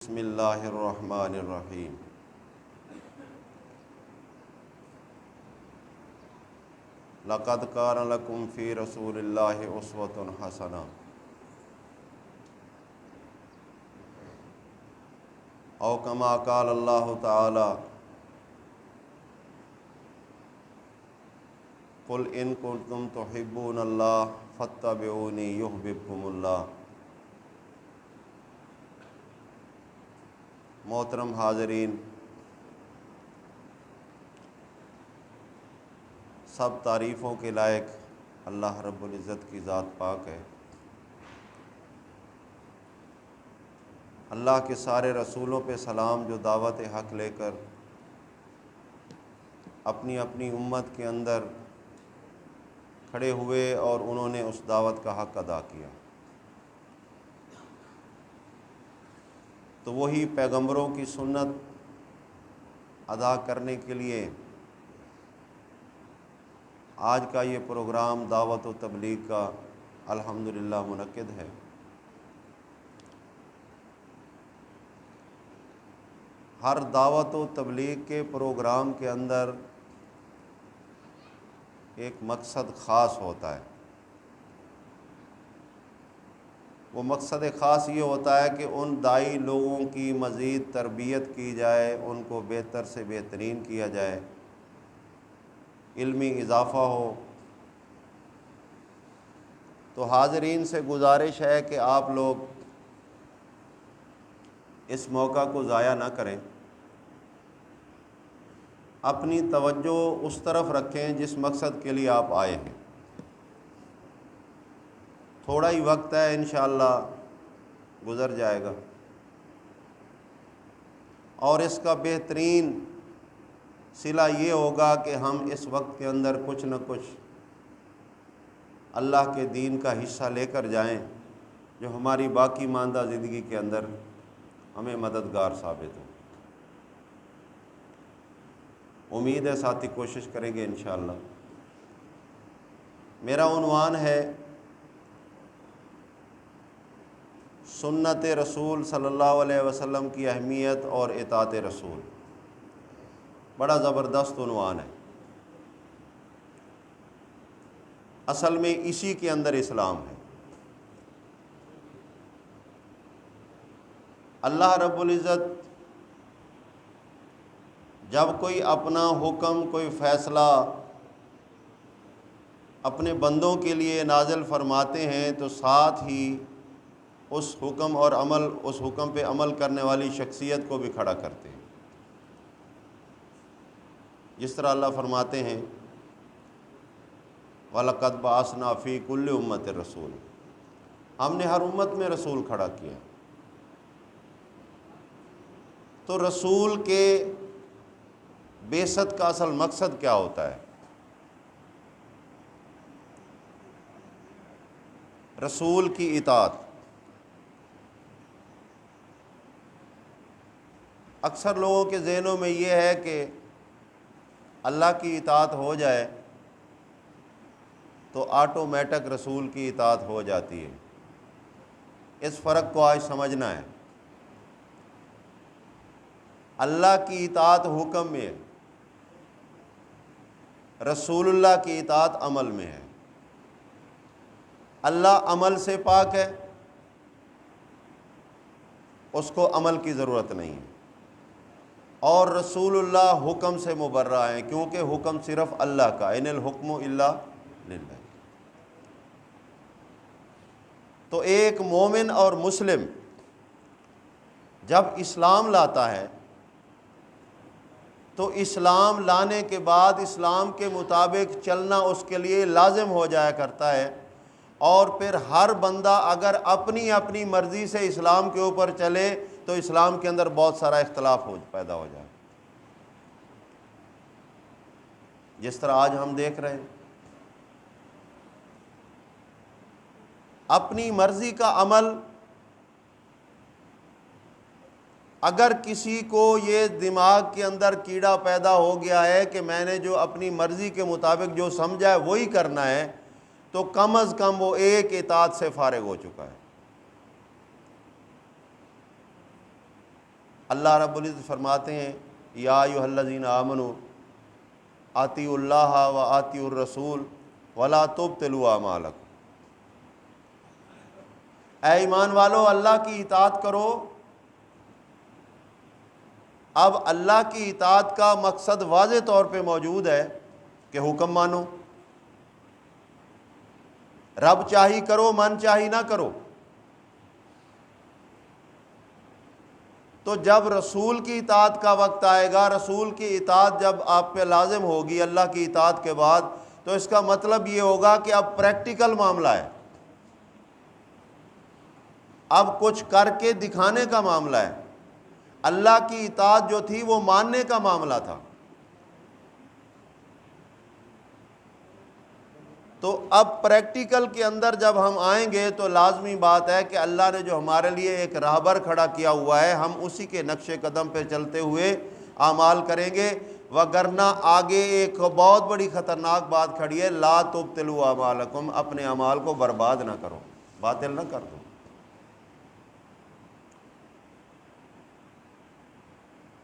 بسم اللہ الرحمن الرحیم۔ لقد کان لکم فی رسول اللہ اسوۃ حسنہ، او کما قال اللہ تعالی قل ان کنتم تحبون اللہ فاتبعونی یحببکم اللہ۔ محترم حاضرین، سب تعریفوں کے لائق اللہ رب العزت کی ذات پاک ہے۔ اللہ کے سارے رسولوں پہ سلام جو دعوت حق لے کر اپنی اپنی امت کے اندر کھڑے ہوئے اور انہوں نے اس دعوت کا حق ادا کیا، تو وہی پیغمبروں کی سنت ادا کرنے کے لیے آج کا یہ پروگرام دعوت و تبلیغ کا الحمدللہ منعقد ہے۔ ہر دعوت و تبلیغ کے پروگرام کے اندر ایک مقصد خاص ہوتا ہے۔ وہ مقصد خاص یہ ہوتا ہے کہ ان داعی لوگوں کی مزید تربیت کی جائے، ان کو بہتر سے بہترین کیا جائے، علمی اضافہ ہو۔ تو حاضرین سے گزارش ہے کہ آپ لوگ اس موقع کو ضائع نہ کریں، اپنی توجہ اس طرف رکھیں جس مقصد کے لیے آپ آئے ہیں۔ تھوڑا ہی وقت ہے، انشاءاللہ گزر جائے گا، اور اس کا بہترین صلہ یہ ہوگا کہ ہم اس وقت کے اندر کچھ نہ کچھ اللہ کے دین کا حصہ لے کر جائیں جو ہماری باقی ماندہ زندگی کے اندر ہمیں مددگار ثابت ہو۔ امید ہے ساتھی کوشش کریں گے انشاءاللہ۔ میرا عنوان ہے سنت رسول صلی اللہ علیہ وسلم کی اہمیت اور اطاعت رسول۔ بڑا زبردست عنوان ہے، اصل میں اسی کے اندر اسلام ہے۔ اللہ رب العزت جب کوئی اپنا حکم، کوئی فیصلہ اپنے بندوں کے لیے نازل فرماتے ہیں تو ساتھ ہی اس حکم اور اس حکم پہ عمل کرنے والی شخصیت کو بھی کھڑا کرتے ہیں۔ جس طرح اللہ فرماتے ہیں وَلَقَدْ بَعَثْنَا فِي كُلِّ أُمَّةٍ رَسُولًا، ہم نے ہر امت میں رسول کھڑا کیا۔ تو رسول کے بعثت کا اصل مقصد کیا ہوتا ہے؟ رسول کی اطاعت۔ اکثر لوگوں کے ذہنوں میں یہ ہے کہ اللہ کی اطاعت ہو جائے تو آٹومیٹک رسول کی اطاعت ہو جاتی ہے۔ اس فرق کو آج سمجھنا ہے۔ اللہ کی اطاعت حکم میں ہے، رسول اللہ کی اطاعت عمل میں ہے۔ اللہ عمل سے پاک ہے، اس کو عمل کی ضرورت نہیں ہے، اور رسول اللہ حکم سے مبرہ ہیں کیونکہ حکم صرف اللہ کا، ان الحکم الا للہ۔ تو ایک مومن اور مسلم جب اسلام لاتا ہے تو اسلام لانے کے بعد اسلام کے مطابق چلنا اس کے لیے لازم ہو جایا کرتا ہے، اور پھر ہر بندہ اگر اپنی اپنی مرضی سے اسلام کے اوپر چلے تو اسلام کے اندر بہت سارا اختلاف پیدا ہو جائے، جس طرح آج ہم دیکھ رہے ہیں۔ اپنی مرضی کا عمل، اگر کسی کو یہ دماغ کے اندر کیڑا پیدا ہو گیا ہے کہ میں نے جو اپنی مرضی کے مطابق جو سمجھا ہے وہی کرنا ہے، تو کم از کم وہ ایک اطاعت سے فارغ ہو چکا ہے۔ اللہ رب العزت فرماتے ہیں یا ایھا الذین آمنوا اطیعوا اللہ و اطیعوا الرسول ولا تبطلوا اعمالکم، اے ایمان والو اللہ کی اطاعت کرو۔ اب اللہ کی اطاعت کا مقصد واضح طور پہ موجود ہے کہ حکم مانو، رب چاہی کرو من چاہی نہ کرو۔ تو جب رسول کی اطاعت کا وقت آئے گا، رسول کی اطاعت جب آپ پہ لازم ہوگی اللہ کی اطاعت کے بعد، تو اس کا مطلب یہ ہوگا کہ اب پریکٹیکل معاملہ ہے، اب کچھ کر کے دکھانے کا معاملہ ہے۔ اللہ کی اطاعت جو تھی وہ ماننے کا معاملہ تھا۔ تو اب پریکٹیکل کے اندر جب ہم آئیں گے تو لازمی بات ہے کہ اللہ نے جو ہمارے لیے ایک راہبر کھڑا کیا ہوا ہے، ہم اسی کے نقش قدم پہ چلتے ہوئے اعمال کریں گے، وگرنہ آگے ایک بہت بڑی خطرناک بات کھڑی ہے، لا تبطلوا اعمالکم، اپنے اعمال کو برباد نہ کرو، باطل نہ کر دو۔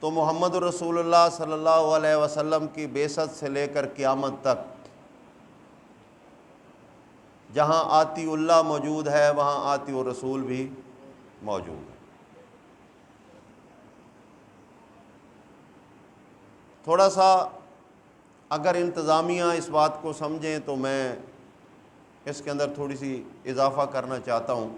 تو محمد رسول اللہ صلی اللہ علیہ وسلم کی بعثت سے لے کر قیامت تک جہاں آتی اللہ موجود ہے وہاں آتی الرسول بھی موجود ہے۔ تھوڑا سا اگر انتظامیہ اس بات کو سمجھیں تو میں اس کے اندر تھوڑی سی اضافہ کرنا چاہتا ہوں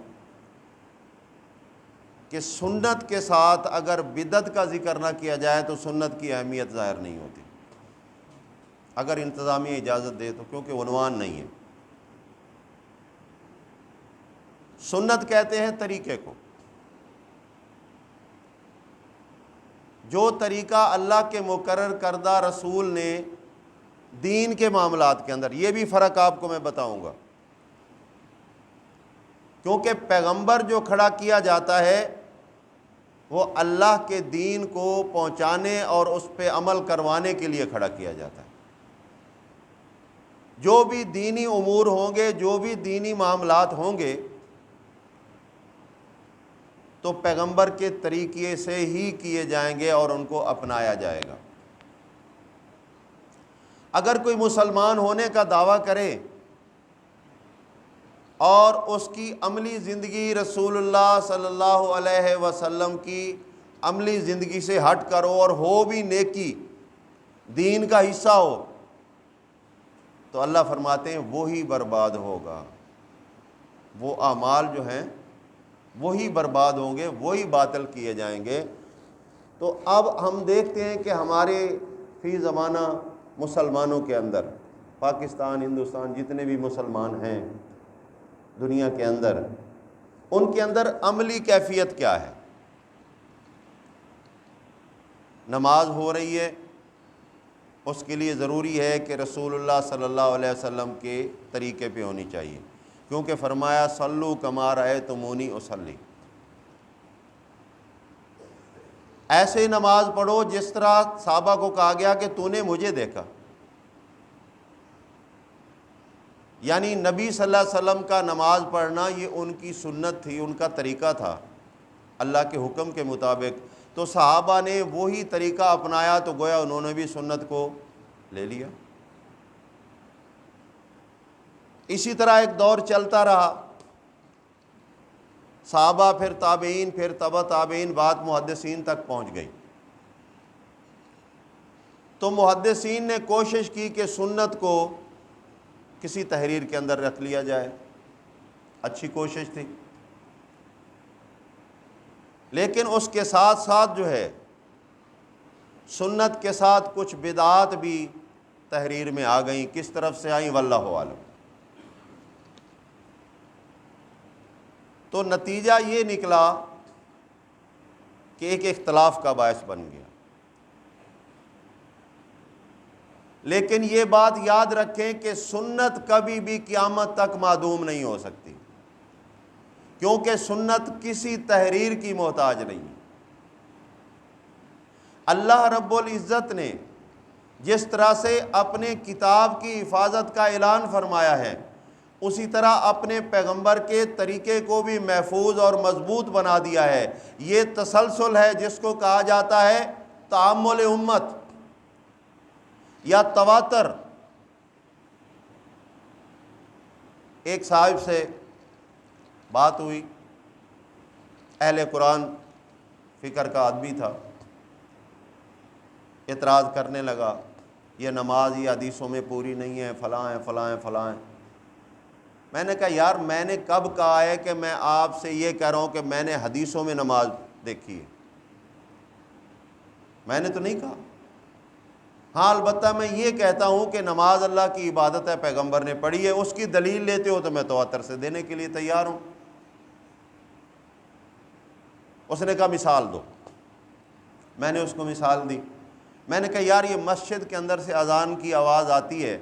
کہ سنت کے ساتھ اگر بدعت کا ذکر نہ کیا جائے تو سنت کی اہمیت ظاہر نہیں ہوتی، اگر انتظامیہ اجازت دے تو، کیونکہ عنوان نہیں ہے۔ سنت کہتے ہیں طریقے کو، جو طریقہ اللہ کے مقرر کردہ رسول نے دین کے معاملات کے اندر، یہ بھی فرق آپ کو میں بتاؤں گا، کیونکہ پیغمبر جو کھڑا کیا جاتا ہے وہ اللہ کے دین کو پہنچانے اور اس پہ عمل کروانے کے لیے کھڑا کیا جاتا ہے۔ جو بھی دینی امور ہوں گے، جو بھی دینی معاملات ہوں گے، تو پیغمبر کے طریقے سے ہی کیے جائیں گے اور ان کو اپنایا جائے گا۔ اگر کوئی مسلمان ہونے کا دعویٰ کرے اور اس کی عملی زندگی رسول اللہ صلی اللہ علیہ وسلم کی عملی زندگی سے ہٹ کر اور ہو بھی نیکی، دین کا حصہ ہو، تو اللہ فرماتے ہیں وہی برباد ہوگا، وہ اعمال جو ہیں وہی برباد ہوں گے، وہی باطل کیے جائیں گے۔ تو اب ہم دیکھتے ہیں کہ ہمارے فی زمانہ مسلمانوں کے اندر، پاکستان، ہندوستان، جتنے بھی مسلمان ہیں دنیا کے اندر، ان کے اندر عملی کیفیت کیا ہے؟ نماز ہو رہی ہے، اس کے لیے ضروری ہے کہ رسول اللہ صلی اللہ علیہ وسلم کے طریقے پہ ہونی چاہیے، کیونکہ فرمایا صلو کما رأیتمونی اصلی، ایسے نماز پڑھو جس طرح صحابہ کو کہا گیا کہ تو نے مجھے دیکھا۔ یعنی نبی صلی اللہ علیہ وسلم کا نماز پڑھنا یہ ان کی سنت تھی، ان کا طریقہ تھا اللہ کے حکم کے مطابق، تو صحابہ نے وہی طریقہ اپنایا تو گویا انہوں نے بھی سنت کو لے لیا۔ اسی طرح ایک دور چلتا رہا، صحابہ، پھر تابعین، پھر تبع تابعین، بات محدثین تک پہنچ گئی۔ تو محدثین نے کوشش کی کہ سنت کو کسی تحریر کے اندر رکھ لیا جائے، اچھی کوشش تھی، لیکن اس کے ساتھ ساتھ جو ہے سنت کے ساتھ کچھ بدعات بھی تحریر میں آ گئیں، کس طرف سے آئیں واللہ عالم۔ تو نتیجہ یہ نکلا کہ ایک اختلاف کا باعث بن گیا۔ لیکن یہ بات یاد رکھیں کہ سنت کبھی بھی قیامت تک معدوم نہیں ہو سکتی، کیونکہ سنت کسی تحریر کی محتاج نہیں ہے۔ اللہ رب العزت نے جس طرح سے اپنے کتاب کی حفاظت کا اعلان فرمایا ہے، اسی طرح اپنے پیغمبر کے طریقے کو بھی محفوظ اور مضبوط بنا دیا ہے۔ یہ تسلسل ہے جس کو کہا جاتا ہے تعامل امت یا تواتر۔ ایک صاحب سے بات ہوئی، اہل قرآن فکر کا آدمی تھا، اعتراض کرنے لگا یہ نماز یہ حدیثوں میں پوری نہیں ہے، فلاں ہے فلاں ہے فلاں ہے۔ میں نے کہا یار میں نے کب کہا ہے کہ میں آپ سے یہ کہہ رہا ہوں کہ میں نے حدیثوں میں نماز دیکھی ہے؟ میں نے تو نہیں کہا۔ ہاں البتہ میں یہ کہتا ہوں کہ نماز اللہ کی عبادت ہے، پیغمبر نے پڑھی ہے، اس کی دلیل لیتے ہو تو میں تواتر سے دینے کے لیے تیار ہوں۔ اس نے کہا مثال دو۔ میں نے اس کو مثال دی، میں نے کہا یار یہ مسجد کے اندر سے اذان کی آواز آتی ہے،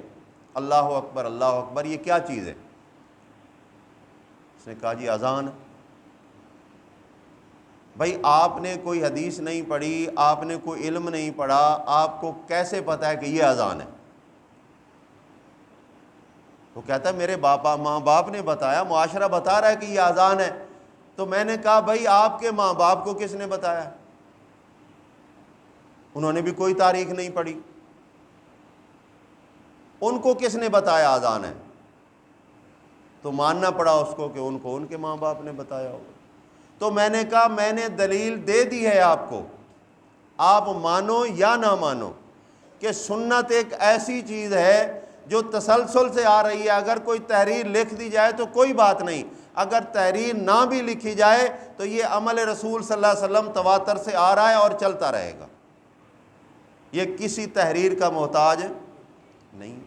اللہ اکبر اللہ اکبر، یہ کیا چیز ہے؟ اس نے کہا جی اذان۔ بھائی آپ نے کوئی حدیث نہیں پڑھی، آپ نے کوئی علم نہیں پڑھا، آپ کو کیسے پتہ ہے کہ یہ اذان ہے؟ وہ کہتا ہے میرے ماں باپ نے بتایا، معاشرہ بتا رہا ہے کہ یہ اذان ہے۔ تو میں نے کہا بھائی آپ کے ماں باپ کو کس نے بتایا؟ انہوں نے بھی کوئی تاریخ نہیں پڑھی، ان کو کس نے بتایا اذان ہے؟ تو ماننا پڑا اس کو کہ ان کو ان کے ماں باپ نے بتایا ہوگا۔ تو میں نے کہا میں نے دلیل دے دی ہے آپ کو، آپ مانو یا نہ مانو کہ سنت ایک ایسی چیز ہے جو تسلسل سے آ رہی ہے۔ اگر کوئی تحریر لکھ دی جائے تو کوئی بات نہیں، اگر تحریر نہ بھی لکھی جائے تو یہ عمل رسول صلی اللہ علیہ وسلم تواتر سے آ رہا ہے اور چلتا رہے گا، یہ کسی تحریر کا محتاج نہیں۔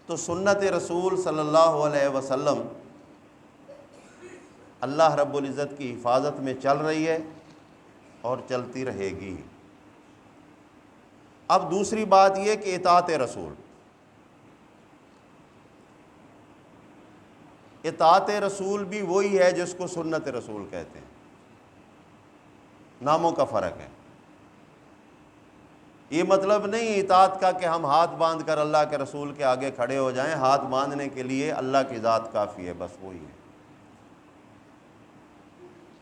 تو سنت رسول صلی اللہ علیہ وسلم اللہ رب العزت کی حفاظت میں چل رہی ہے اور چلتی رہے گی۔ اب دوسری بات یہ کہ اطاعت رسول، اطاعت رسول بھی وہی ہے جس کو سنت رسول کہتے ہیں، ناموں کا فرق ہے۔ یہ مطلب نہیں اطاعت کا کہ ہم ہاتھ باندھ کر اللہ کے رسول کے آگے کھڑے ہو جائیں، ہاتھ باندھنے کے لیے اللہ کی ذات کافی ہے، بس وہی ہے۔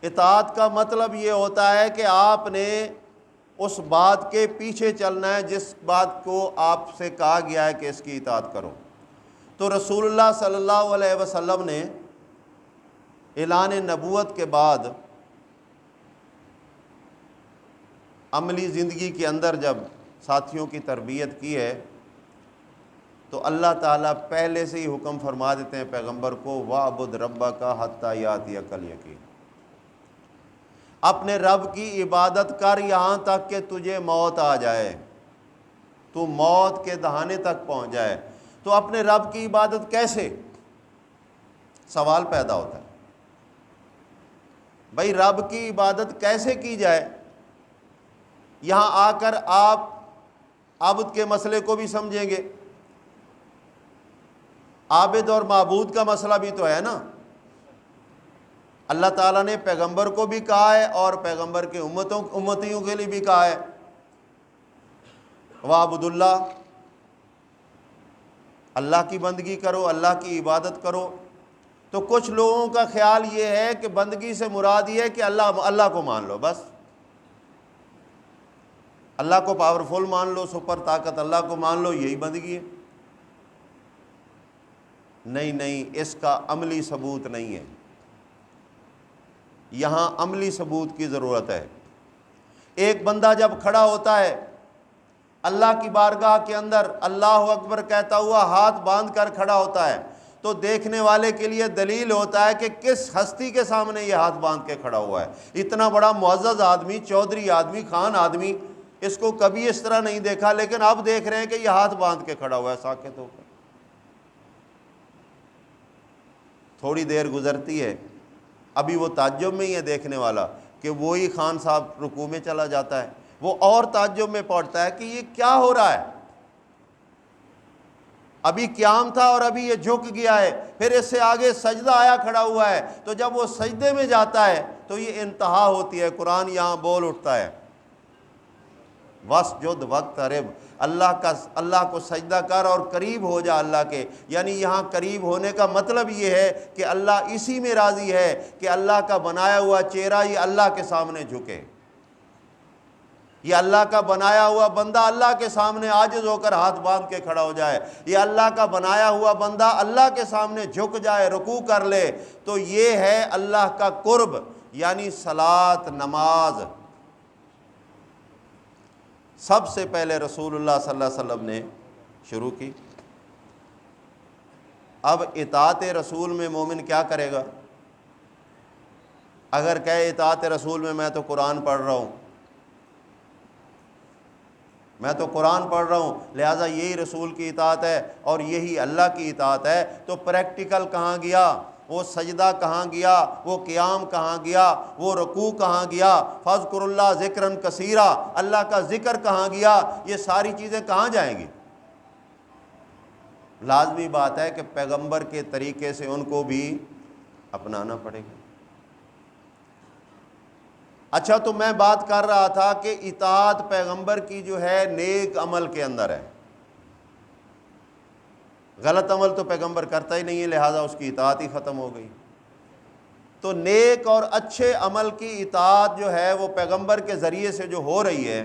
اطاعت کا مطلب یہ ہوتا ہے کہ آپ نے اس بات کے پیچھے چلنا ہے جس بات کو آپ سے کہا گیا ہے کہ اس کی اطاعت کرو۔ تو رسول اللہ صلی اللہ علیہ وسلم نے اعلان نبوت کے بعد عملی زندگی کے اندر جب ساتھیوں کی تربیت کی ہے تو اللہ تعالیٰ پہلے سے ہی حکم فرما دیتے ہیں پیغمبر کو وَاعْبُدْ رَبَّكَ حَتَّىٰ يَأْتِيَكَ الْيَقِينُ، اپنے رب کی عبادت کر یہاں تک کہ تجھے موت آ جائے، تو موت کے دہانے تک پہنچ جائے۔ تو اپنے رب کی عبادت کیسے؟ سوال پیدا ہوتا ہے بھائی رب کی عبادت کیسے کی جائے؟ یہاں آ کر آپ عابد کے مسئلے کو بھی سمجھیں گے، عابد اور معبود کا مسئلہ بھی تو ہے نا۔ اللہ تعالیٰ نے پیغمبر کو بھی کہا ہے اور پیغمبر کے امتیوں کے لیے بھی کہا ہے وَاعْبُدُوا اللَّهَ، اللہ کی بندگی کرو، اللہ کی عبادت کرو۔ تو کچھ لوگوں کا خیال یہ ہے کہ بندگی سے مراد یہ ہے کہ اللہ کو مان لو، بس اللہ کو پاورفل مان لو، سپر طاقت اللہ کو مان لو، یہی بندگی ہے۔ نہیں، اس کا عملی ثبوت نہیں ہے، یہاں عملی ثبوت کی ضرورت ہے۔ ایک بندہ جب کھڑا ہوتا ہے اللہ کی بارگاہ کے اندر اللہ اکبر کہتا ہوا ہاتھ باندھ کر کھڑا ہوتا ہے تو دیکھنے والے کے لیے دلیل ہوتا ہے کہ کس ہستی کے سامنے یہ ہاتھ باندھ کے کھڑا ہوا ہے۔ اتنا بڑا معزز آدمی، چودھری آدمی، خان آدمی، اس کو کبھی اس طرح نہیں دیکھا، لیکن اب دیکھ رہے ہیں کہ یہ ہاتھ باندھ کے کھڑا ہوا ہے ساکت ہو کر۔ تھوڑی دیر گزرتی ہے، ابھی وہ تعجب میں ہی ہے دیکھنے والا کہ وہی خان صاحب رکوع میں چلا جاتا ہے، وہ اور تعجب میں پڑتا ہے کہ یہ کیا ہو رہا ہے، ابھی قیام تھا اور ابھی یہ جھک گیا ہے، پھر اس سے آگے سجدہ آیا کھڑا ہوا ہے، تو جب وہ سجدے میں جاتا ہے تو یہ انتہا ہوتی ہے، قرآن یہاں بول اٹھتا ہے وسجد واقترب، اللہ کو سجدہ کر اور قریب ہو جا اللہ کے۔ یعنی یہاں قریب ہونے کا مطلب یہ ہے کہ اللہ اسی میں راضی ہے کہ اللہ کا بنایا ہوا چہرہ یہ اللہ کے سامنے جھکے، یہ اللہ کا بنایا ہوا بندہ اللہ کے سامنے عاجز ہو کر ہاتھ باندھ کے کھڑا ہو جائے، یہ اللہ کا بنایا ہوا بندہ اللہ کے سامنے جھک جائے، رکوع کر لے، تو یہ ہے اللہ کا قرب، یعنی صلاۃ، نماز۔ سب سے پہلے رسول اللہ صلی اللہ علیہ وسلم نے شروع کی۔ اب اطاعت رسول میں مومن کیا کرے گا؟ اگر کہے اطاعت رسول میں تو قرآن پڑھ رہا ہوں، میں تو قرآن پڑھ رہا ہوں لہٰذا یہی رسول کی اطاعت ہے اور یہی اللہ کی اطاعت ہے، تو پریکٹیکل کہاں گیا؟ وہ سجدہ کہاں گیا؟ وہ قیام کہاں گیا؟ وہ رکوع کہاں گیا؟ فاذکروا اللہ ذکرًا کثیرا، اللہ کا ذکر کہاں گیا؟ یہ ساری چیزیں کہاں جائیں گی؟ لازمی بات ہے کہ پیغمبر کے طریقے سے ان کو بھی اپنانا پڑے گا۔ اچھا، تو میں بات کر رہا تھا کہ اطاعت پیغمبر کی جو ہے نیک عمل کے اندر ہے، غلط عمل تو پیغمبر کرتا ہی نہیں ہے، لہٰذا اس کی اطاعت ہی ختم ہو گئی۔ تو نیک اور اچھے عمل کی اطاعت جو ہے وہ پیغمبر کے ذریعے سے جو ہو رہی ہے،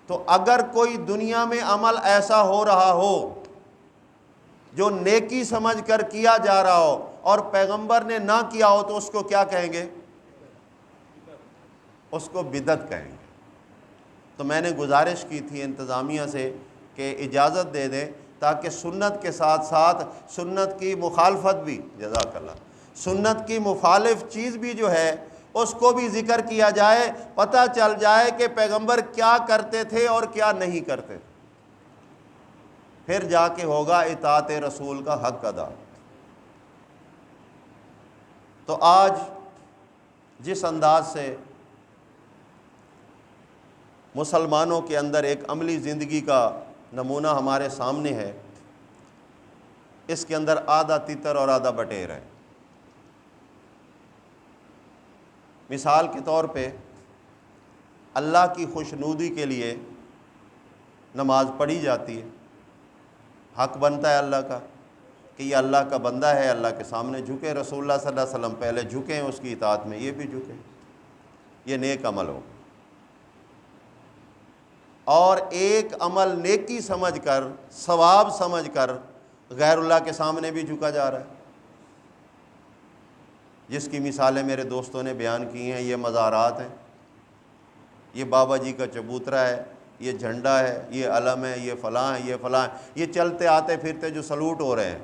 تو اگر کوئی دنیا میں عمل ایسا ہو رہا ہو جو نیکی سمجھ کر کیا جا رہا ہو اور پیغمبر نے نہ کیا ہو، تو اس کو کیا کہیں گے؟ اس کو بدعت کہیں گے۔ تو میں نے گزارش کی تھی انتظامیہ سے کہ اجازت دے دیں تاکہ سنت کے ساتھ ساتھ سنت کی مخالفت بھی، جزاک اللہ، سنت کی مخالف چیز بھی جو ہے اس کو بھی ذکر کیا جائے، پتہ چل جائے کہ پیغمبر کیا کرتے تھے اور کیا نہیں کرتے تھے، پھر جا کے ہوگا اطاعت رسول کا حق ادا۔ تو آج جس انداز سے مسلمانوں کے اندر ایک عملی زندگی کا نمونہ ہمارے سامنے ہے، اس کے اندر آدھا تتر اور آدھا بٹیر ہے۔ مثال کے طور پہ اللہ کی خوشنودی کے لیے نماز پڑھی جاتی ہے، حق بنتا ہے اللہ کا کہ یہ اللہ کا بندہ ہے، اللہ کے سامنے جھکے، رسول اللہ صلی اللہ علیہ وسلم پہلے جھکیں اس کی اطاعت میں، یہ بھی جھکیں، یہ نیک عمل ہو۔ اور ایک عمل نیکی سمجھ کر، ثواب سمجھ کر غیر اللہ کے سامنے بھی جھکا جا رہا ہے، جس کی مثالیں میرے دوستوں نے بیان کی ہیں۔ یہ مزارات ہیں، یہ بابا جی کا چبوترا ہے، یہ جھنڈا ہے، یہ علم ہے، یہ فلاں ہے، یہ فلاں ہے، یہ چلتے آتے پھرتے جو سلوٹ ہو رہے ہیں۔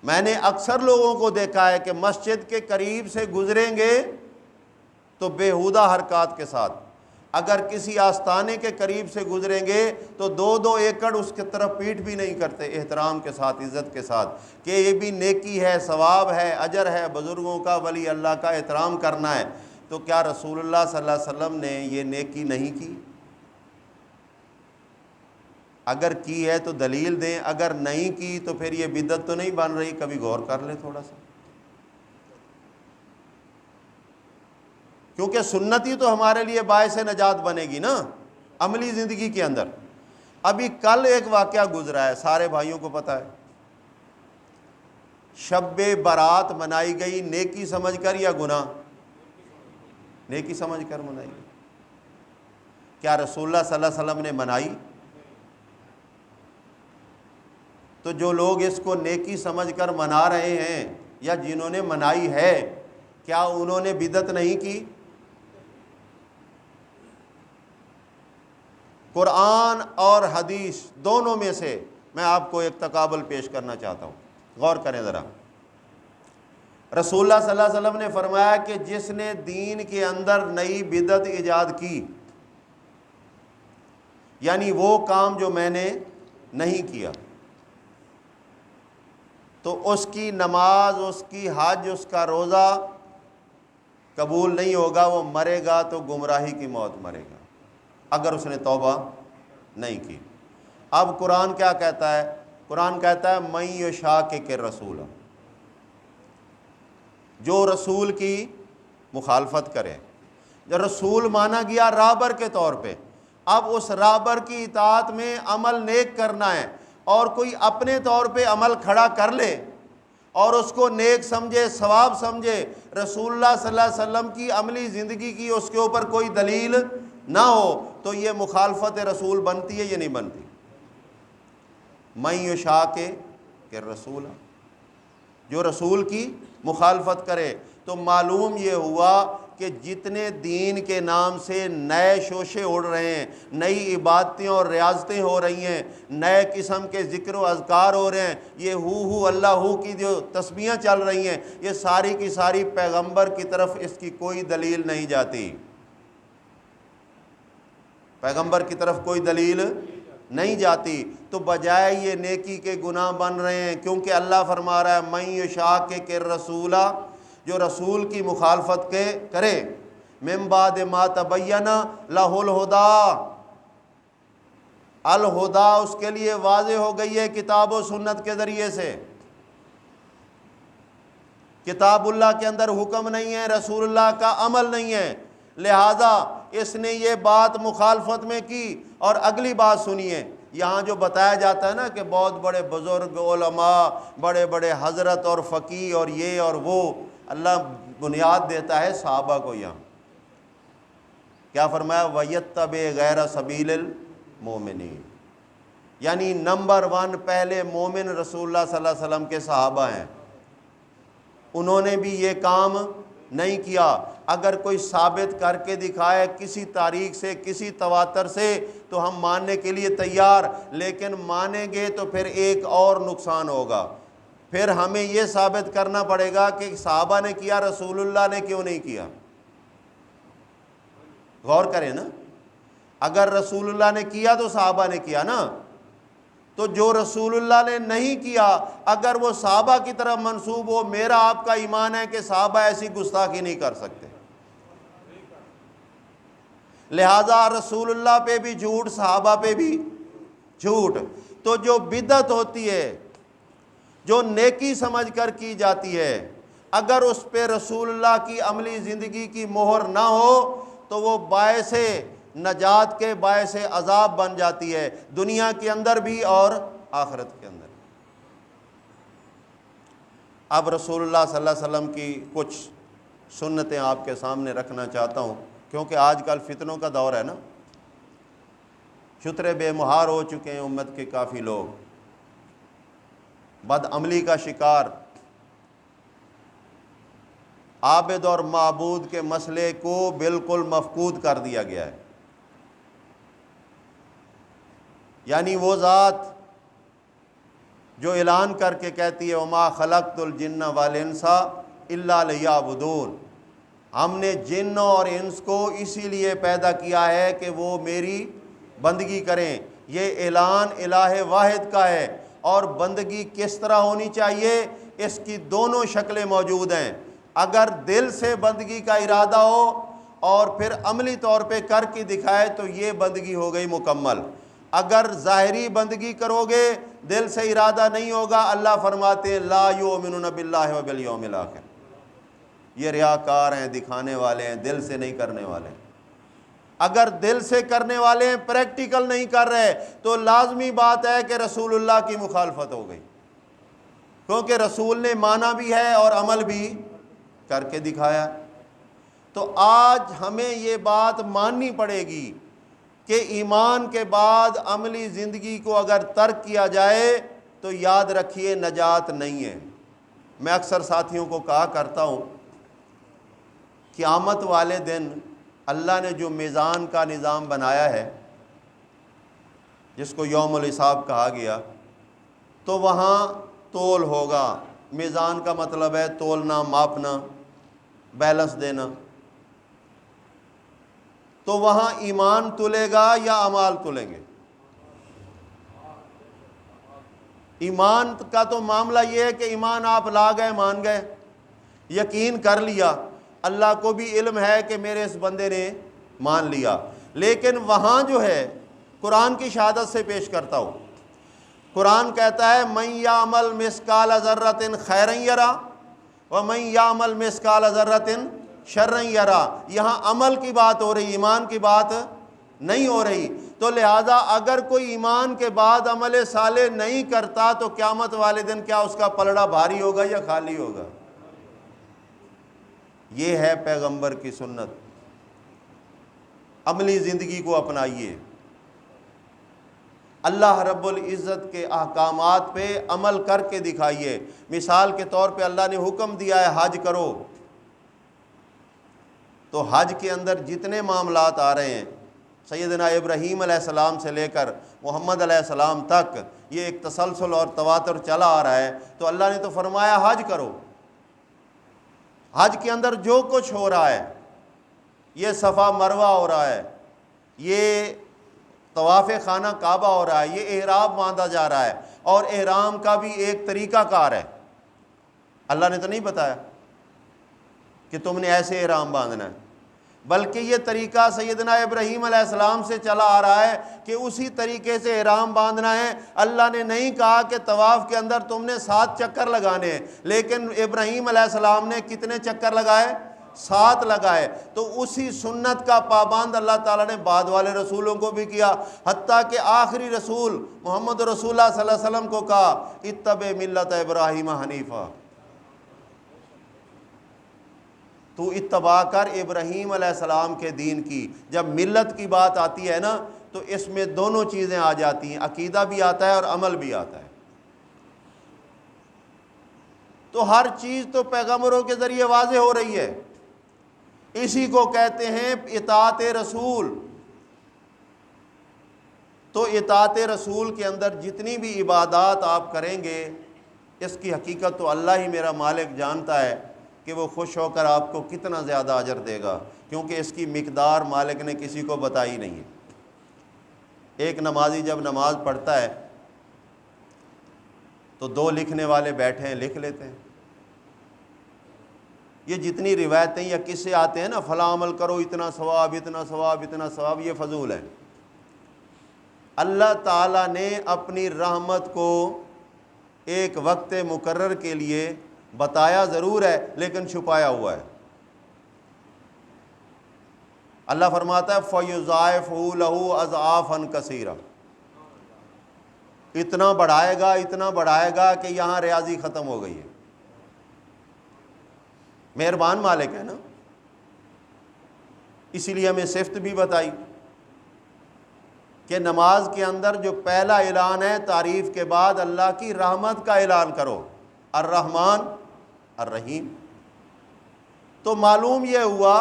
میں نے اکثر لوگوں کو دیکھا ہے کہ مسجد کے قریب سے گزریں گے تو بےہودہ حرکات کے ساتھ، اگر کسی آستانے کے قریب سے گزریں گے تو 2-2 ایکڑ اس کی طرف پیٹھ بھی نہیں کرتے، احترام کے ساتھ، عزت کے ساتھ، کہ یہ بھی نیکی ہے، ثواب ہے، اجر ہے، بزرگوں کا، ولی اللہ کا احترام کرنا ہے۔ تو کیا رسول اللہ صلی اللہ علیہ وسلم نے یہ نیکی نہیں کی؟ اگر کی ہے تو دلیل دیں، اگر نہیں کی تو پھر یہ بدعت تو نہیں بن رہی؟ کبھی غور کر لیں تھوڑا سا، کیونکہ سنت ہی تو ہمارے لیے باعث نجات بنے گی نا عملی زندگی کے اندر۔ ابھی کل ایک واقعہ گزرا ہے، سارے بھائیوں کو پتہ ہے، شب برات منائی گئی، نیکی سمجھ کر یا گناہ؟ نیکی سمجھ کر منائی گئی۔ کیا رسول اللہ صلی اللہ علیہ وسلم نے منائی؟ تو جو لوگ اس کو نیکی سمجھ کر منا رہے ہیں یا جنہوں نے منائی ہے، کیا انہوں نے بدعت نہیں کی؟ قرآن اور حدیث دونوں میں سے میں آپ کو ایک تقابل پیش کرنا چاہتا ہوں، غور کریں ذرا۔ رسول اللہ صلی اللہ علیہ وسلم نے فرمایا کہ جس نے دین کے اندر نئی بدعت ایجاد کی، یعنی وہ کام جو میں نے نہیں کیا، تو اس کی نماز، اس کی حج، اس کا روزہ قبول نہیں ہوگا، وہ مرے گا تو گمراہی کی موت مرے گا اگر اس نے توبہ نہیں کی۔ اب قرآن کیا کہتا ہے؟ قرآن کہتا ہے من یشاقق الرسول، جو رسول کی مخالفت کرے۔ جو رسول مانا گیا رابر کے طور پہ، اب اس رابر کی اطاعت میں عمل نیک کرنا ہے، اور کوئی اپنے طور پہ عمل کھڑا کر لے اور اس کو نیک سمجھے، ثواب سمجھے، رسول اللہ صلی اللہ علیہ وسلم کی عملی زندگی کی اس کے اوپر کوئی دلیل نہ ہو، تو یہ مخالفت رسول بنتی ہے یا نہیں بنتی؟ من یشاقق الرسول، جو رسول کی مخالفت کرے۔ تو معلوم یہ ہوا کہ جتنے دین کے نام سے نئے شوشے اڑ رہے ہیں، نئی عبادتیں اور ریاضتیں ہو رہی ہیں، نئے قسم کے ذکر و اذکار ہو رہے ہیں، یہ ہو اللہ ہو کی جو تسبیحیں چل رہی ہیں، یہ ساری کی ساری پیغمبر کی طرف اس کی کوئی دلیل نہیں جاتی، پیغمبر کی طرف کوئی دلیل نہیں جاتی، تو بجائے یہ نیکی کے گناہ بن رہے ہیں، کیونکہ اللہ فرما رہا ہے من یشاقق الرسول، جو رسول کی مخالفت کرے، من بعد ما تبین لہ الہدی، الہدا اس کے لیے واضح ہو گئی ہے کتاب و سنت کے ذریعے سے۔ کتاب اللہ کے اندر حکم نہیں ہے، رسول اللہ کا عمل نہیں ہے، لہذا اس نے یہ بات مخالفت میں کی۔ اور اگلی بات سنیے، یہاں جو بتایا جاتا ہے نا کہ بہت بڑے بزرگ علماء، بڑے بڑے حضرت اور فقی اور یہ اور وہ، اللہ بنیاد دیتا ہے صحابہ کو۔ یہاں کیا فرمایا؟ وَيَتَّبِعْ غَيْرَ سَبِيلِ الْمُؤْمِنِينَ، یعنی نمبر 1 پہلے مومن رسول اللہ صلی اللہ علیہ وسلم کے صحابہ ہیں، انہوں نے بھی یہ کام نہیں کیا۔ اگر کوئی ثابت کر کے دکھائے کسی تاریخ سے، کسی تواتر سے، تو ہم ماننے کے لیے تیار، لیکن مانیں گے تو پھر ایک اور نقصان ہوگا، پھر ہمیں یہ ثابت کرنا پڑے گا کہ صحابہ نے کیا، رسول اللہ نے کیوں نہیں کیا۔ غور کریں نا، اگر رسول اللہ نے کیا تو صحابہ نے کیا نا، تو جو رسول اللہ نے نہیں کیا اگر وہ صحابہ کی طرف منسوب ہو، میرا آپ کا ایمان ہے کہ صحابہ ایسی گستاخی نہیں کر سکتے، لہذا رسول اللہ پہ بھی جھوٹ، صحابہ پہ بھی جھوٹ۔ تو جو بدعت ہوتی ہے، جو نیکی سمجھ کر کی جاتی ہے، اگر اس پہ رسول اللہ کی عملی زندگی کی مہر نہ ہو تو وہ باعث نجات کے باعث عذاب بن جاتی ہے، دنیا کے اندر بھی اور آخرت کے اندر۔ اب رسول اللہ صلی اللہ علیہ وسلم کی کچھ سنتیں آپ کے سامنے رکھنا چاہتا ہوں، کیونکہ آج کل فتنوں کا دور ہے نا، شترے بے مہار ہو چکے ہیں امت کے کافی لوگ، بد عملی کا شکار، عابد اور معبود کے مسئلے کو بالکل مفقود کر دیا گیا ہے۔ یعنی وہ ذات جو اعلان کر کے کہتی ہے وما خلقت الجن والانس الا لیعبدون، ہم نے جن اور انس کو اسی لیے پیدا کیا ہے کہ وہ میری بندگی کریں، یہ اعلان الہ واحد کا ہے۔ اور بندگی کس طرح ہونی چاہیے، اس کی دونوں شکلیں موجود ہیں، اگر دل سے بندگی کا ارادہ ہو اور پھر عملی طور پہ کر کے دکھائے تو یہ بندگی ہو گئی مکمل۔ اگر ظاہری بندگی کرو گے، دل سے ارادہ نہیں ہوگا، اللہ فرماتے ہیں لا یؤمنون باللہ وبالیوم الاخر، یہ ریاکار ہیں، دکھانے والے ہیں، دل سے نہیں کرنے والے ہیں۔ اگر دل سے کرنے والے ہیں، پریکٹیکل نہیں کر رہے، تو لازمی بات ہے کہ رسول اللہ کی مخالفت ہو گئی، کیونکہ رسول نے مانا بھی ہے اور عمل بھی کر کے دکھایا۔ تو آج ہمیں یہ بات ماننی پڑے گی کہ ایمان کے بعد عملی زندگی کو اگر ترک کیا جائے تو یاد رکھیے نجات نہیں ہے۔ میں اکثر ساتھیوں کو کہا کرتا ہوں، قیامت والے دن اللہ نے جو میزان کا نظام بنایا ہے، جس کو یوم الحساب کہا گیا، تو وہاں تول ہوگا۔ میزان کا مطلب ہے تولنا، ماپنا، بیلنس دینا۔ تو وہاں ایمان تلے گا یا اعمال تلیں گے؟ ایمان کا تو معاملہ یہ ہے کہ ایمان آپ لا گئے، مان گئے، یقین کر لیا، اللہ کو بھی علم ہے کہ میرے اس بندے نے مان لیا، لیکن وہاں جو ہے قرآن کی شہادت سے پیش کرتا ہوں، قرآن کہتا ہے من یعمل مثقال ذرۃ خیرا یرہ ومن یعمل مثقال ذرۃ شرًا یرا، یہاں عمل کی بات ہو رہی، ایمان کی بات نہیں ہو رہی۔ تو لہٰذا اگر کوئی ایمان کے بعد عمل صالح نہیں کرتا تو قیامت والے دن کیا اس کا پلڑا بھاری ہوگا یا خالی ہوگا؟ یہ ہے پیغمبر کی سنت۔ عملی زندگی کو اپنائیے، اللہ رب العزت کے احکامات پہ عمل کر کے دکھائیے۔ مثال کے طور پہ اللہ نے حکم دیا ہے حج کرو، تو حج کے اندر جتنے معاملات آ رہے ہیں سیدنا ابراہیم علیہ السلام سے لے کر محمد علیہ السلام تک، یہ ایک تسلسل اور تواتر چلا آ رہا ہے، تو اللہ نے تو فرمایا حج کرو۔ حج کے اندر جو کچھ ہو رہا ہے، یہ صفا مروہ ہو رہا ہے، یہ طواف خانہ کعبہ ہو رہا ہے، یہ احرام باندھا جا رہا ہے، اور احرام کا بھی ایک طریقہ کار ہے۔ اللہ نے تو نہیں بتایا کہ تم نے ایسے احرام باندھنا ہے، بلکہ یہ طریقہ سیدنا ابراہیم علیہ السلام سے چلا آ رہا ہے کہ اسی طریقے سے احرام باندھنا ہے۔ اللہ نے نہیں کہا کہ طواف کے اندر تم نے 7 چکر لگانے ہیں، لیکن ابراہیم علیہ السلام نے کتنے چکر لگائے؟ 7 لگائے۔ تو اسی سنت کا پابند اللہ تعالیٰ نے بعد والے رسولوں کو بھی کیا، حتیٰ کہ آخری رسول محمد رسول اللہ صلی اللہ علیہ وسلم کو کہا اتبع ملت ابراہیم حنیفہ، تو اتباع کر ابراہیم علیہ السلام کے دین کی۔ جب ملت کی بات آتی ہے نا تو اس میں دونوں چیزیں آ جاتی ہیں، عقیدہ بھی آتا ہے اور عمل بھی آتا ہے۔ تو ہر چیز تو پیغمبروں کے ذریعے واضح ہو رہی ہے، اسی کو کہتے ہیں اطاعت رسول۔ تو اطاعت رسول کے اندر جتنی بھی عبادات آپ کریں گے، اس کی حقیقت تو اللہ ہی میرا مالک جانتا ہے کہ وہ خوش ہو کر آپ کو کتنا زیادہ اجر دے گا، کیونکہ اس کی مقدار مالک نے کسی کو بتائی نہیں ہے۔ ایک نمازی جب نماز پڑھتا ہے تو 2 لکھنے والے بیٹھے ہیں، لکھ لیتے ہیں۔ یہ جتنی روایتیں یا قصے آتے ہیں نا، فلاں عمل کرو اتنا ثواب، اتنا ثواب، اتنا ثواب، یہ فضول ہے۔ اللہ تعالیٰ نے اپنی رحمت کو ایک وقت مقرر کے لیے بتایا ضرور ہے، لیکن چھپایا ہوا ہے۔ اللہ فرماتا ہے فَيُضَاعِفُهُ لَهُ أَضْعَافًا كَثِيرًا، اتنا بڑھائے گا کہ یہاں ریاضی ختم ہو گئی ہے۔ مہربان مالک ہے نا، اسی لیے ہمیں صفت بھی بتائی کہ نماز کے اندر جو پہلا اعلان ہے تعریف کے بعد اللہ کی رحمت کا اعلان کرو، الرحمن الرحیم۔ تو معلوم یہ ہوا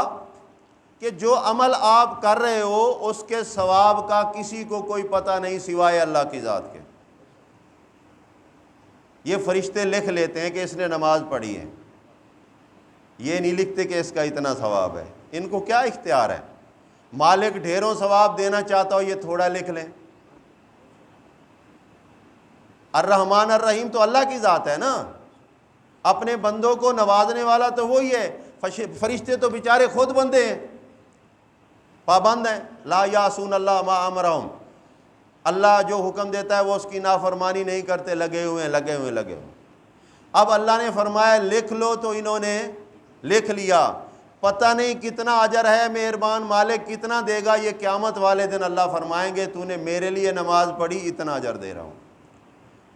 کہ جو عمل آپ کر رہے ہو اس کے ثواب کا کسی کو کوئی پتہ نہیں سوائے اللہ کی ذات کے۔ یہ فرشتے لکھ لیتے ہیں کہ اس نے نماز پڑھی ہے، یہ نہیں لکھتے کہ اس کا اتنا ثواب ہے۔ ان کو کیا اختیار ہے؟ مالک ڈھیروں ثواب دینا چاہتا ہو، یہ تھوڑا لکھ لیں۔ الرحمن الرحیم تو اللہ کی ذات ہے نا، اپنے بندوں کو نوازنے والا تو وہی ہے۔ فرشتے تو بیچارے خود بندے ہیں، پابند ہیں، لا یعصون اللہ ما امرہم، اللہ جو حکم دیتا ہے وہ اس کی نافرمانی نہیں کرتے، لگے ہوئے۔ اب اللہ نے فرمایا لکھ لو، تو انہوں نے لکھ لیا۔ پتہ نہیں کتنا اجر ہے، مہربان مالک کتنا دے گا، یہ قیامت والے دن اللہ فرمائیں گے تو نے میرے لیے نماز پڑھی اتنا اجر دے رہا ہوں،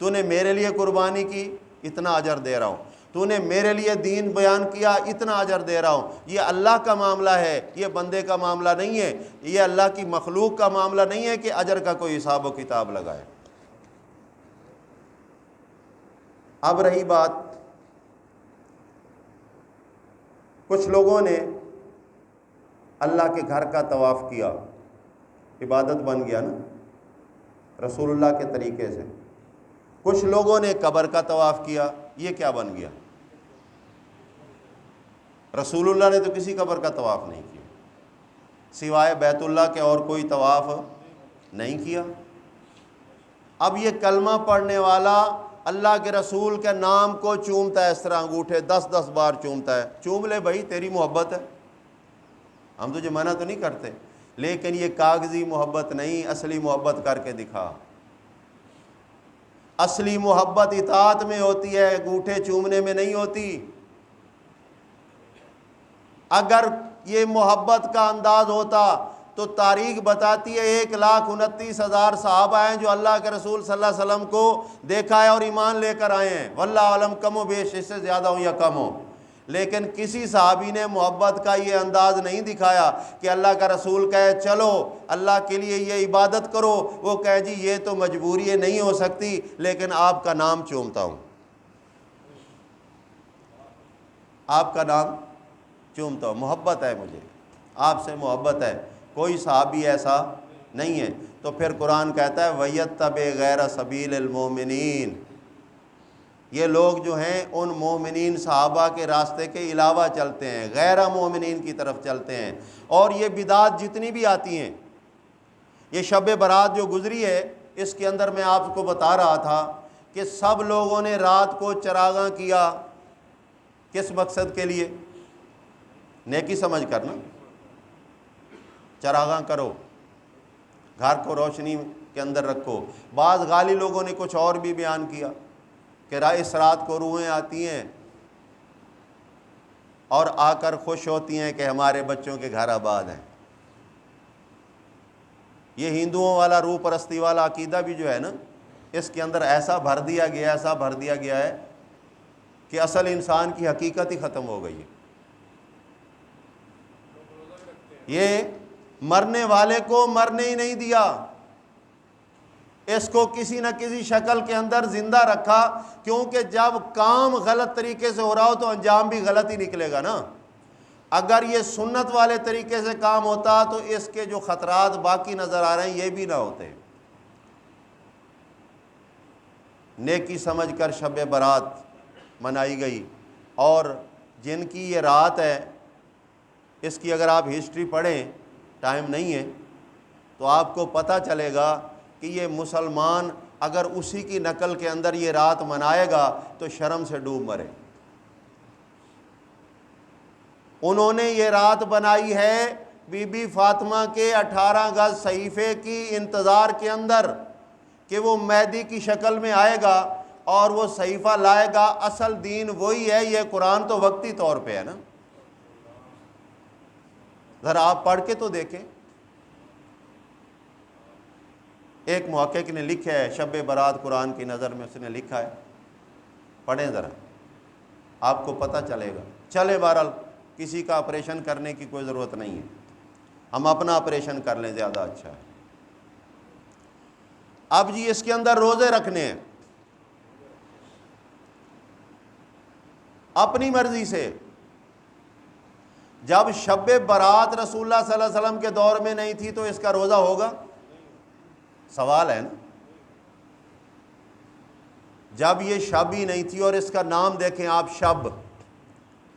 تو نے میرے لیے قربانی کی اتنا اجر دے رہا ہوں، تو نے میرے لیے دین بیان کیا اتنا اجر دے رہا ہوں۔ یہ اللہ کا معاملہ ہے، یہ بندے کا معاملہ نہیں ہے، یہ اللہ کی مخلوق کا معاملہ نہیں ہے کہ اجر کا کوئی حساب و کتاب لگائے۔ اب رہی بات، کچھ لوگوں نے اللہ کے گھر کا طواف کیا، عبادت بن گیا نا رسول اللہ کے طریقے سے۔ کچھ لوگوں نے قبر کا طواف کیا، یہ کیا بن گیا؟ رسول اللہ نے تو کسی قبر کا طواف نہیں کیا، سوائے بیت اللہ کے اور کوئی طواف نہیں کیا۔ اب یہ کلمہ پڑھنے والا اللہ کے رسول کے نام کو چومتا ہے، اس طرح انگوٹھے 10 بار چومتا ہے۔ چوم لے بھائی، تیری محبت ہے، ہم تجھے منع تو نہیں کرتے، لیکن یہ کاغذی محبت نہیں، اصلی محبت کر کے دکھا۔ اصلی محبت اطاعت میں ہوتی ہے، انگوٹھے چومنے میں نہیں ہوتی۔ اگر یہ محبت کا انداز ہوتا تو تاریخ بتاتی ہے 1,29,000 صحابہ ہیں جو اللہ کے رسول صلی اللہ علیہ وسلم کو دیکھا ہے اور ایمان لے کر آئے ہیں، واللہ عالم کم و بیش اس سے زیادہ ہو یا کم ہو، لیکن کسی صحابی نے محبت کا یہ انداز نہیں دکھایا کہ اللہ کا رسول کہے چلو اللہ کے لیے یہ عبادت کرو، وہ کہے جی یہ تو مجبوری ہے نہیں ہو سکتی لیکن آپ کا نام چومتا ہوں، آپ کا نام چومتا ہوں، محبت ہے مجھے، آپ سے محبت ہے۔ کوئی صحابی ایسا نہیں ہے۔ تو پھر قرآن کہتا ہے وَيَتَّبِعْ غَيْرَ سَبِيلِ الْمُؤْمِنِينَ، یہ لوگ جو ہیں ان مومنین صحابہ کے راستے کے علاوہ چلتے ہیں، غیر مومنین کی طرف چلتے ہیں۔ اور یہ بدعات جتنی بھی آتی ہیں، یہ شب برات جو گزری ہے اس کے اندر میں آپ کو بتا رہا تھا کہ سب لوگوں نے رات کو چراغاں کیا، کس مقصد کے لیے؟ نیکی سمجھ کر نا، چراغاں کرو، گھر کو روشنی کے اندر رکھو۔ بعض غالی لوگوں نے کچھ اور بھی بیان کیا کہ اس رات کو روحیں آتی ہیں اور آ کر خوش ہوتی ہیں کہ ہمارے بچوں کے گھر آباد ہیں۔ یہ ہندوؤں والا روح پرستی والا عقیدہ بھی جو ہے نا، اس کے اندر ایسا بھر دیا گیا ہے کہ اصل انسان کی حقیقت ہی ختم ہو گئی ہے۔ یہ مرنے والے کو مرنے ہی نہیں دیا، اس کو کسی نہ کسی شکل کے اندر زندہ رکھا، کیونکہ جب کام غلط طریقے سے ہو رہا ہو تو انجام بھی غلط ہی نکلے گا نا۔ اگر یہ سنت والے طریقے سے کام ہوتا تو اس کے جو خطرات باقی نظر آ رہے ہیں یہ بھی نہ ہوتے۔ نیکی سمجھ کر شب برات منائی گئی، اور جن کی یہ رات ہے اس کی اگر آپ ہسٹری پڑھیں، ٹائم نہیں ہے تو آپ کو پتہ چلے گا کہ یہ مسلمان اگر اسی کی نقل کے اندر یہ رات منائے گا تو شرم سے ڈوب مرے۔ انہوں نے یہ رات بنائی ہے بی بی فاطمہ کے 18 گز صحیفے کی انتظار کے اندر کہ وہ مہدی کی شکل میں آئے گا اور وہ صحیفہ لائے گا۔ اصل دین وہی ہے، یہ قرآن تو وقتی طور پہ ہے نا، ذرا آپ پڑھ کے تو دیکھیں۔ ایک محقق نے لکھا ہے شب برات قرآن کی نظر میں، اس نے لکھا ہے، پڑھیں ذرا آپ کو پتہ چلے گا۔ چلے بہرحال کسی کا آپریشن کرنے کی کوئی ضرورت نہیں ہے، ہم اپنا آپریشن کر لیں زیادہ اچھا ہے۔ اب جی اس کے اندر روزے رکھنے ہیں اپنی مرضی سے۔ جب شب برات رسول اللہ صلی اللہ علیہ وسلم کے دور میں نہیں تھی تو اس کا روزہ ہوگا؟ سوال ہے نا۔ جب یہ شب ہی نہیں تھی، اور اس کا نام دیکھیں آپ، شب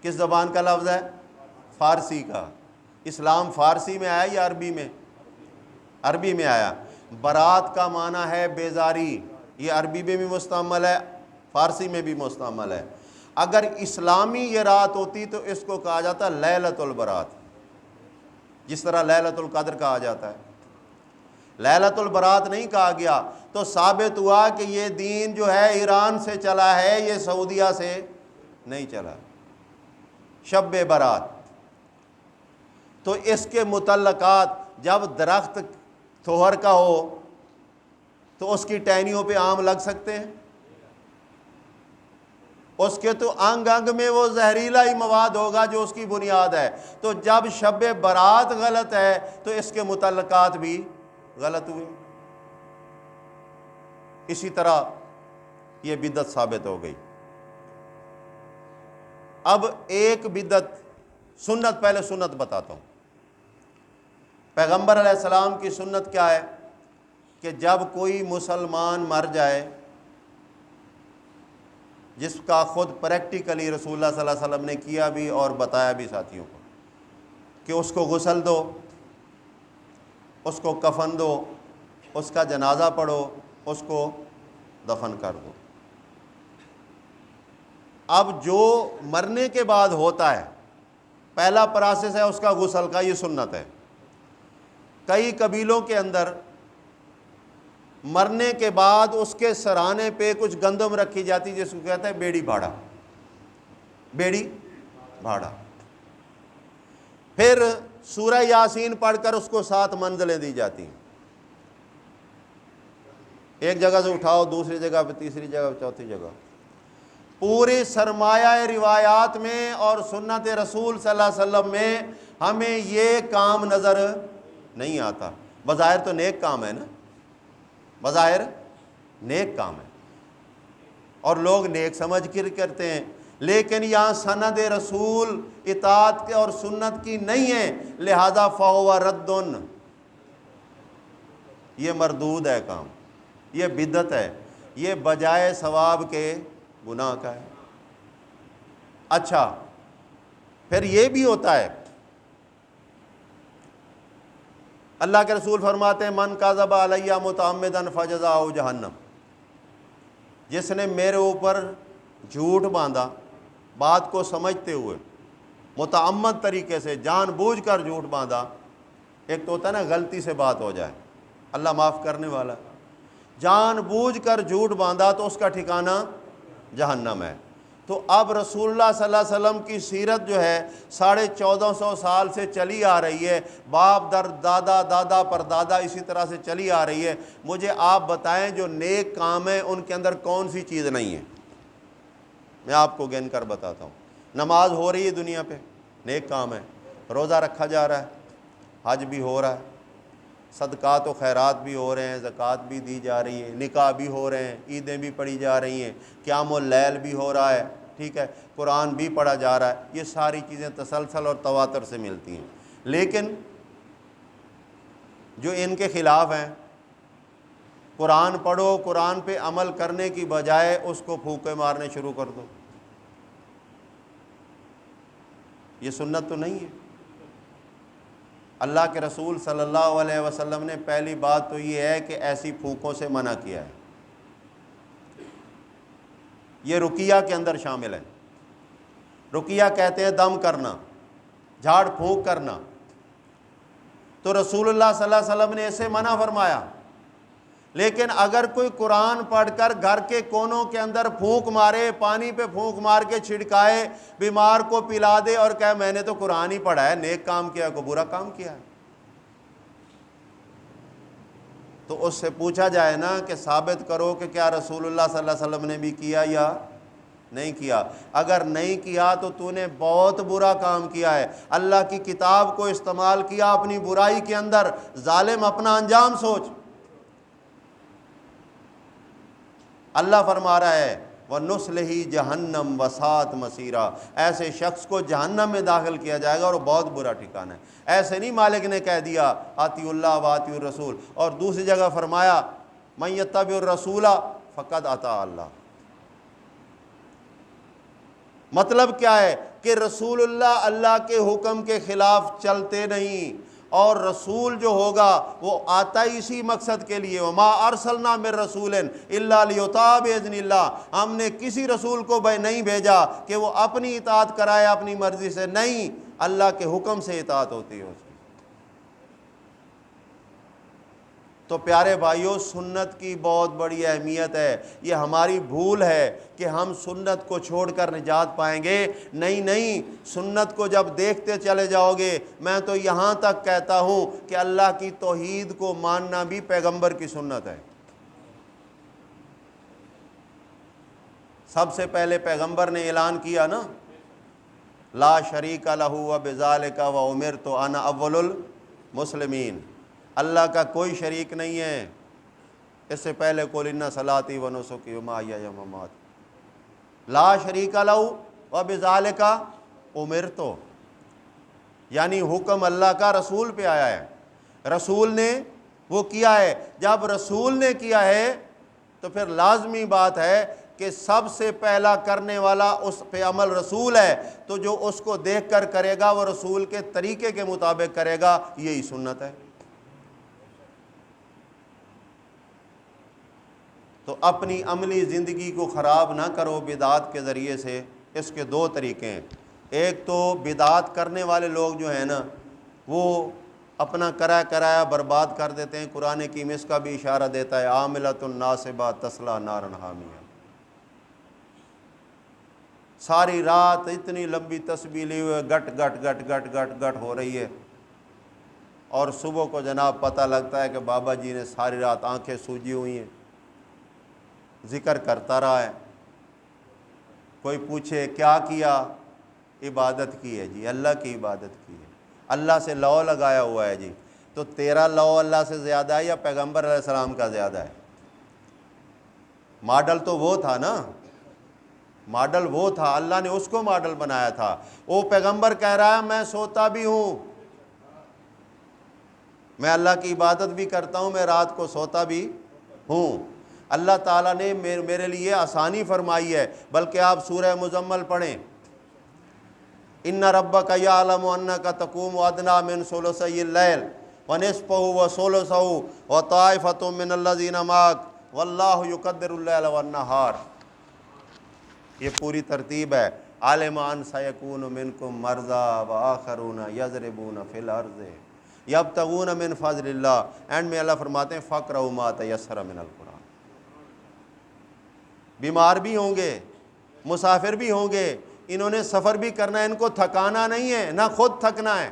کس زبان کا لفظ ہے؟ فارسی کا۔ اسلام فارسی میں آیا یا عربی میں؟ عربی میں آیا۔ برات کا معنی ہے بیزاری، یہ عربی میں بھی مستعمل ہے، فارسی میں بھی مستعمل ہے۔ اگر اسلامی یہ رات ہوتی تو اس کو کہا جاتا لیلۃ البرات، جس طرح لیلۃ القدر کہا جاتا ہے۔ لیلۃ البرات نہیں کہا گیا تو ثابت ہوا کہ یہ دین جو ہے ایران سے چلا ہے، یہ سعودیہ سے نہیں چلا۔ شب برات تو اس کے متعلقات، جب درخت تھوہر کا ہو تو اس کی ٹہنیوں پہ آم لگ سکتے ہیں؟ اس کے تو انگ انگ میں وہ زہریلا ہی مواد ہوگا جو اس کی بنیاد ہے۔ تو جب شب برات غلط ہے تو اس کے متعلقات بھی غلط ہوئے۔ اسی طرح یہ بدعت ثابت ہو گئی۔ اب ایک بدعت سنت، پہلے سنت بتاتا ہوں۔ پیغمبر علیہ السلام کی سنت کیا ہے کہ جب کوئی مسلمان مر جائے، جس کا خود پریکٹیکلی رسول اللہ صلی اللہ علیہ وسلم نے کیا بھی اور بتایا بھی ساتھیوں کو، کہ اس کو غسل دو، اس کو کفن دو، اس کا جنازہ پڑھو، اس کو دفن کر دو۔ اب جو مرنے کے بعد ہوتا ہے، پہلا پروسیس ہے اس کا غسل کا، یہ سنت ہے۔ کئی قبیلوں کے اندر مرنے کے بعد اس کے سرانے پہ کچھ گندم رکھی جاتی جس کو کہتا ہے بیڑی بھاڑا، بیڑی بھاڑا۔ پھر سورہ یاسین پڑھ کر اس کو 7 منزلیں دی جاتی ہیں، ایک جگہ سے اٹھاؤ، دوسری جگہ پہ، تیسری جگہ پہ، چوتھی جگہ۔ پوری سرمایہ روایات میں اور سنت رسول صلی اللہ علیہ وسلم میں ہمیں یہ کام نظر نہیں آتا۔ بظاہر تو نیک کام ہے نا، بظاہر نیک کام ہے اور لوگ نیک سمجھ کر کرتے ہیں، لیکن یہاں سند رسول اطاعت کے اور سنت کی نہیں ہے، لہذا فہو رد، یہ مردود ہے کام، یہ بدعت ہے، یہ بجائے ثواب کے گناہ کا ہے۔ اچھا، پھر یہ بھی ہوتا ہے، اللہ کے رسول فرماتے ہیں من کذب علیہ متعمدا فجزاؤہ جہنم، جس نے میرے اوپر جھوٹ باندھا بات کو سمجھتے ہوئے، متعمد طریقے سے جان بوجھ کر جھوٹ باندھا، ایک تو ہوتا ہے نا غلطی سے بات ہو جائے، اللہ معاف کرنے والا، جان بوجھ کر جھوٹ باندھا تو اس کا ٹھکانہ جہنم ہے۔ تو اب رسول اللہ صلی اللہ علیہ وسلم کی سیرت جو ہے 1450 سال سے چلی آ رہی ہے، باپ در دادا، دادا پر دادا اسی طرح سے چلی آ رہی ہے۔ مجھے آپ بتائیں جو نیک کام ہیں ان کے اندر کون سی چیز نہیں ہے؟ میں آپ کو گن کر بتاتا ہوں۔ نماز ہو رہی ہے دنیا پہ، نیک کام ہے، روزہ رکھا جا رہا ہے، حج بھی ہو رہا ہے، صدقات و خیرات بھی ہو رہے ہیں، زکوٰۃ بھی دی جا رہی ہے، نکاح بھی ہو رہے ہیں، عیدیں بھی پڑھی جا رہی ہیں، قیام اللیل بھی ہو رہا ہے، ٹھیک ہے، قرآن بھی پڑھا جا رہا ہے، یہ ساری چیزیں تسلسل اور تواتر سے ملتی ہیں۔ لیکن جو ان کے خلاف ہیں، قرآن پڑھو، قرآن پہ عمل کرنے کی بجائے اس کو پھونکے مارنے شروع کر دو، یہ سنت تو نہیں ہے۔ اللہ کے رسول صلی اللہ علیہ وسلم نے پہلی بات تو یہ ہے کہ ایسی پھونکوں سے منع کیا ہے، یہ رقیہ کے اندر شامل ہے۔ رقیہ کہتے ہیں دم کرنا، جھاڑ پھونک کرنا، تو رسول اللہ صلی اللہ علیہ وسلم نے اسے منع فرمایا۔ لیکن اگر کوئی قرآن پڑھ کر گھر کے کونوں کے اندر پھونک مارے، پانی پہ پھونک مار کے چھڑکائے، بیمار کو پلا دے اور کہے میں نے تو قرآن ہی پڑھا ہے، نیک کام کیا ہے، کوئی برا کام کیا ہے، تو اس سے پوچھا جائے نا کہ ثابت کرو کہ کیا رسول اللہ صلی اللہ علیہ وسلم نے بھی کیا یا نہیں کیا۔ اگر نہیں کیا تو نے بہت برا کام کیا ہے، اللہ کی کتاب کو استعمال کیا اپنی برائی کے اندر۔ ظالم اپنا انجام سوچ، اللہ فرما رہا ہے وَنُصْلِهِ جَهَنَّمَ وَسَاءَتْ مَصِيرًا، ایسے شخص کو جہنم میں داخل کیا جائے گا اور بہت برا ٹھکانہ ہے۔ ایسے نہیں مالک نے کہہ دیا آتی اللہ و آتی الرسول، اور دوسری جگہ فرمایا مَن يَتَّبِعِ الرَّسُولَ فَقَدْ أَطَاعَ اللَّهَ۔ مطلب کیا ہے کہ رسول اللہ اللہ کے حکم کے خلاف چلتے نہیں، اور رسول جو ہوگا وہ آتا ہی اسی مقصد کے لیے، وما ارسلنا من رسول الا لیطاع باذن اللہ، ہم نے کسی رسول کو نہیں بھیجا کہ وہ اپنی اطاعت کرائے اپنی مرضی سے، نہیں، اللہ کے حکم سے اطاعت ہوتی ہے اس کی۔ تو پیارے بھائیوں، سنت کی بہت بڑی اہمیت ہے، یہ ہماری بھول ہے کہ ہم سنت کو چھوڑ کر نجات پائیں گے، نہیں، سنت کو جب دیکھتے چلے جاؤ گے، میں تو یہاں تک کہتا ہوں کہ اللہ کی توحید کو ماننا بھی پیغمبر کی سنت ہے۔ سب سے پہلے پیغمبر نے اعلان کیا نا، لا شریک لہ وبذالک وامرت انا اول المسلمین، اللہ کا کوئی شریک نہیں ہے۔ اس سے پہلے قل ان صلاتی و نسکی و محیای و مماتی لا شریک لہ وبذالک امرت، یعنی حکم اللہ کا رسول پہ آیا ہے، رسول نے وہ کیا ہے۔ جب رسول نے کیا ہے تو پھر لازمی بات ہے کہ سب سے پہلا کرنے والا اس پہ عمل رسول ہے، تو جو اس کو دیکھ کر کرے گا وہ رسول کے طریقے کے مطابق کرے گا، یہی سنت ہے۔ تو اپنی عملی زندگی کو خراب نہ کرو بدعات کے ذریعے سے۔ اس کے 2 طریقے ہیں، ایک تو بدعات کرنے والے لوگ جو ہیں نا وہ اپنا کرایا برباد کر دیتے ہیں۔ قرآن حکیم اس کا بھی اشارہ دیتا ہے عاملۃ ناصبہ تصلیٰ نارا حامیہ، ساری رات اتنی لمبی تسبیح لی ہوئے گٹ گٹ گٹ گٹ گٹ گٹ ہو رہی ہے، اور صبح کو جناب پتہ لگتا ہے کہ بابا جی نے ساری رات آنکھیں سوجی ہوئی ہیں، ذکر کرتا رہا ہے۔ کوئی پوچھے کیا کیا؟ عبادت کی ہے جی، اللہ کی عبادت کی ہے، اللہ سے لو لگایا ہوا ہے جی۔ تو تیرا لو اللہ سے زیادہ ہے یا پیغمبر علیہ السلام کا زیادہ ہے؟ ماڈل تو وہ تھا نا، ماڈل وہ تھا، اللہ نے اس کو ماڈل بنایا تھا۔ وہ پیغمبر کہہ رہا ہے میں سوتا بھی ہوں، میں اللہ کی عبادت بھی کرتا ہوں، میں رات کو سوتا بھی ہوں۔ اللہ تعالیٰ نے میرے لیے آسانی فرمائی ہے، بلکہ آپ سورہ مزمل پڑھیں، ان ربک یعلم انک تقوم ادنی من ثلثی اللیل ونصفہ وثلثہ وطائفۃ من الذین معک واللہ یقدر اللیل والنہار۔ یہ پوری ترتیب ہے۔ عالم ان سیکون منکم مرضی وآخرون یضربون فی الارض یبتغون من فضل اللہ، اینڈ میں اللہ فرماتے ہیں فقرؤوا ما تیسر من القرآن۔ بیمار بھی ہوں گے، مسافر بھی ہوں گے، انہوں نے سفر بھی کرنا ہے، ان کو تھکانا نہیں ہے، نہ خود تھکنا ہے۔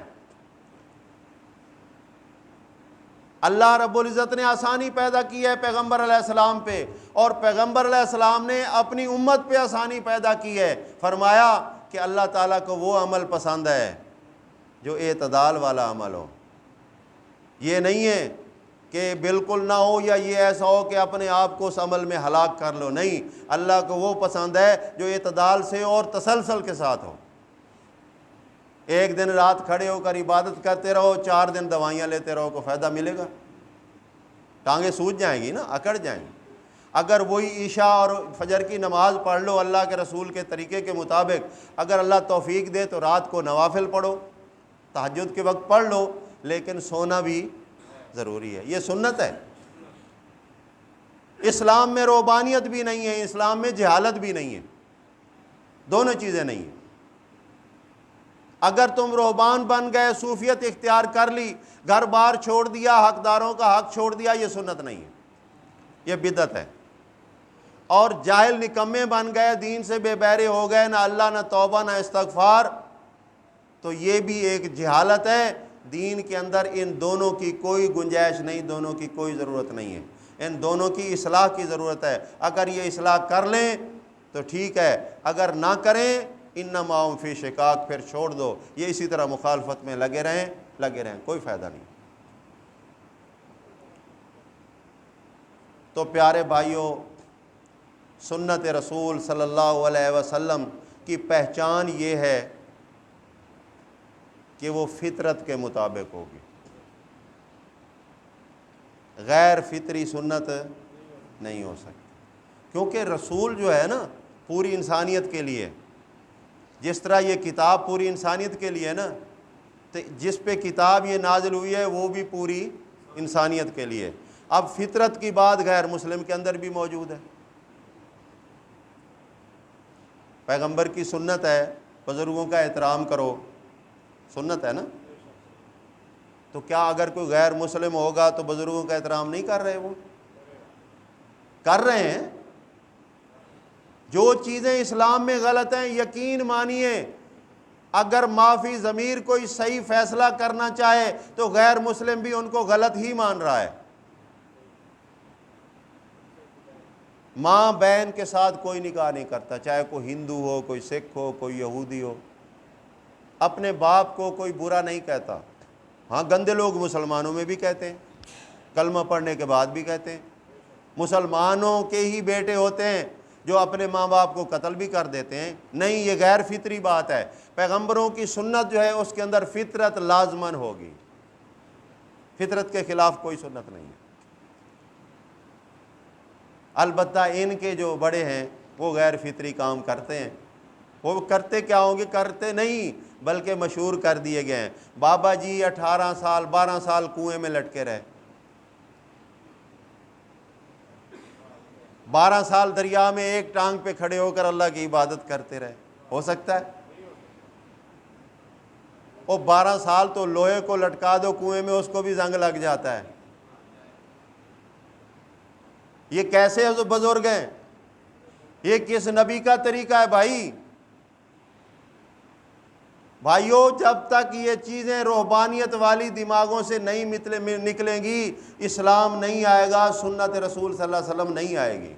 اللہ رب العزت نے آسانی پیدا کی ہے پیغمبر علیہ السلام پہ، اور پیغمبر علیہ السلام نے اپنی امت پہ آسانی پیدا کی ہے۔ فرمایا کہ اللہ تعالیٰ کو وہ عمل پسند ہے جو اعتدال والا عمل ہو، یہ نہیں ہے کہ بالکل نہ ہو یا یہ ایسا ہو کہ اپنے آپ کو اس عمل میں ہلاک کر لو، نہیں، اللہ کو وہ پسند ہے جو اعتدال سے اور تسلسل کے ساتھ ہو۔ ایک دن رات کھڑے ہو کر عبادت کرتے رہو، 4 دن دوائیاں لیتے رہو، کو فائدہ ملے گا؟ ٹانگیں سوج جائیں گی نا، اکڑ جائیں گی۔ اگر وہی عشاء اور فجر کی نماز پڑھ لو اللہ کے رسول کے طریقے کے مطابق، اگر اللہ توفیق دے تو رات کو نوافل پڑھو، تہجد کے وقت پڑھ لو، لیکن سونا بھی ضروری ہے، یہ سنت ہے۔ اسلام میں روحانیت بھی نہیں ہے، اسلام میں جہالت بھی نہیں ہے، دونوں چیزیں نہیں ہیں۔ اگر تم روحان بن گئے، صوفیت اختیار کر لی، گھر بار چھوڑ دیا، حقداروں کا حق چھوڑ دیا، یہ سنت نہیں ہے، یہ بدعت ہے۔ اور جاہل نکمے بن گئے، دین سے بے بہرے ہو گئے، نہ اللہ نہ توبہ نہ استغفار، تو یہ بھی ایک جہالت ہے۔ دین کے اندر ان دونوں کی کوئی گنجائش نہیں، دونوں کی کوئی ضرورت نہیں ہے، ان دونوں کی اصلاح کی ضرورت ہے۔ اگر یہ اصلاح کر لیں تو ٹھیک ہے، اگر نہ کریں انما هم فی شقاق، پھر چھوڑ دو، یہ اسی طرح مخالفت میں لگے رہیں، کوئی فائدہ نہیں۔ تو پیارے بھائیوں، سنت رسول صلی اللہ علیہ وسلم کی پہچان یہ ہے کہ وہ فطرت کے مطابق ہوگی، غیر فطری سنت نہیں ہو سکتی، کیونکہ رسول جو ہے نا پوری انسانیت کے لیے، جس طرح یہ کتاب پوری انسانیت کے لیے ہے نا، تو جس پہ کتاب یہ نازل ہوئی ہے وہ بھی پوری انسانیت کے لیے۔ اب فطرت کی بات غیر مسلم کے اندر بھی موجود ہے۔ پیغمبر کی سنت ہے بزرگوں کا احترام کرو، سنت ہے نا، تو کیا اگر کوئی غیر مسلم ہوگا تو بزرگوں کا احترام نہیں کر رہے؟ وہ کر رہے ہیں۔ جو چیزیں اسلام میں غلط ہیں، یقین مانیے اگر معافی ضمیر کوئی صحیح فیصلہ کرنا چاہے تو غیر مسلم بھی ان کو غلط ہی مان رہا ہے۔ ماں بہن کے ساتھ کوئی نکاح نہیں کرتا، چاہے کوئی ہندو ہو، کوئی سکھ ہو، کوئی یہودی ہو، اپنے باپ کو کوئی برا نہیں کہتا۔ ہاں گندے لوگ مسلمانوں میں بھی کہتے ہیں، کلمہ پڑھنے کے بعد بھی کہتے ہیں، مسلمانوں کے ہی بیٹے ہوتے ہیں جو اپنے ماں باپ کو قتل بھی کر دیتے ہیں۔ نہیں، یہ غیر فطری بات ہے۔ پیغمبروں کی سنت جو ہے اس کے اندر فطرت لازمن ہوگی، فطرت کے خلاف کوئی سنت نہیں ہے۔ البتہ ان کے جو بڑے ہیں وہ غیر فطری کام کرتے ہیں، وہ کرتے کیا ہوں گے؟ کرتے نہیں بلکہ مشہور کر دیے گئے ہیں۔ بابا جی 18 سال 12 سال کنویں میں لٹکے رہے، 12 سال دریا میں ایک ٹانگ پہ کھڑے ہو کر اللہ کی عبادت کرتے رہے، ہو سکتا ہے؟ وہ 12 سال تو لوہے کو لٹکا دو کنویں میں اس کو بھی زنگ لگ جاتا ہے۔ یہ کیسے بزرگ ہیں؟ یہ کس نبی کا طریقہ ہے بھائی؟ بھائیوں جب تک یہ چیزیں روحانیت والی دماغوں سے نہیں نکلیں گی، اسلام نہیں آئے گا، سنت رسول صلی اللہ علیہ وسلم نہیں آئے گی۔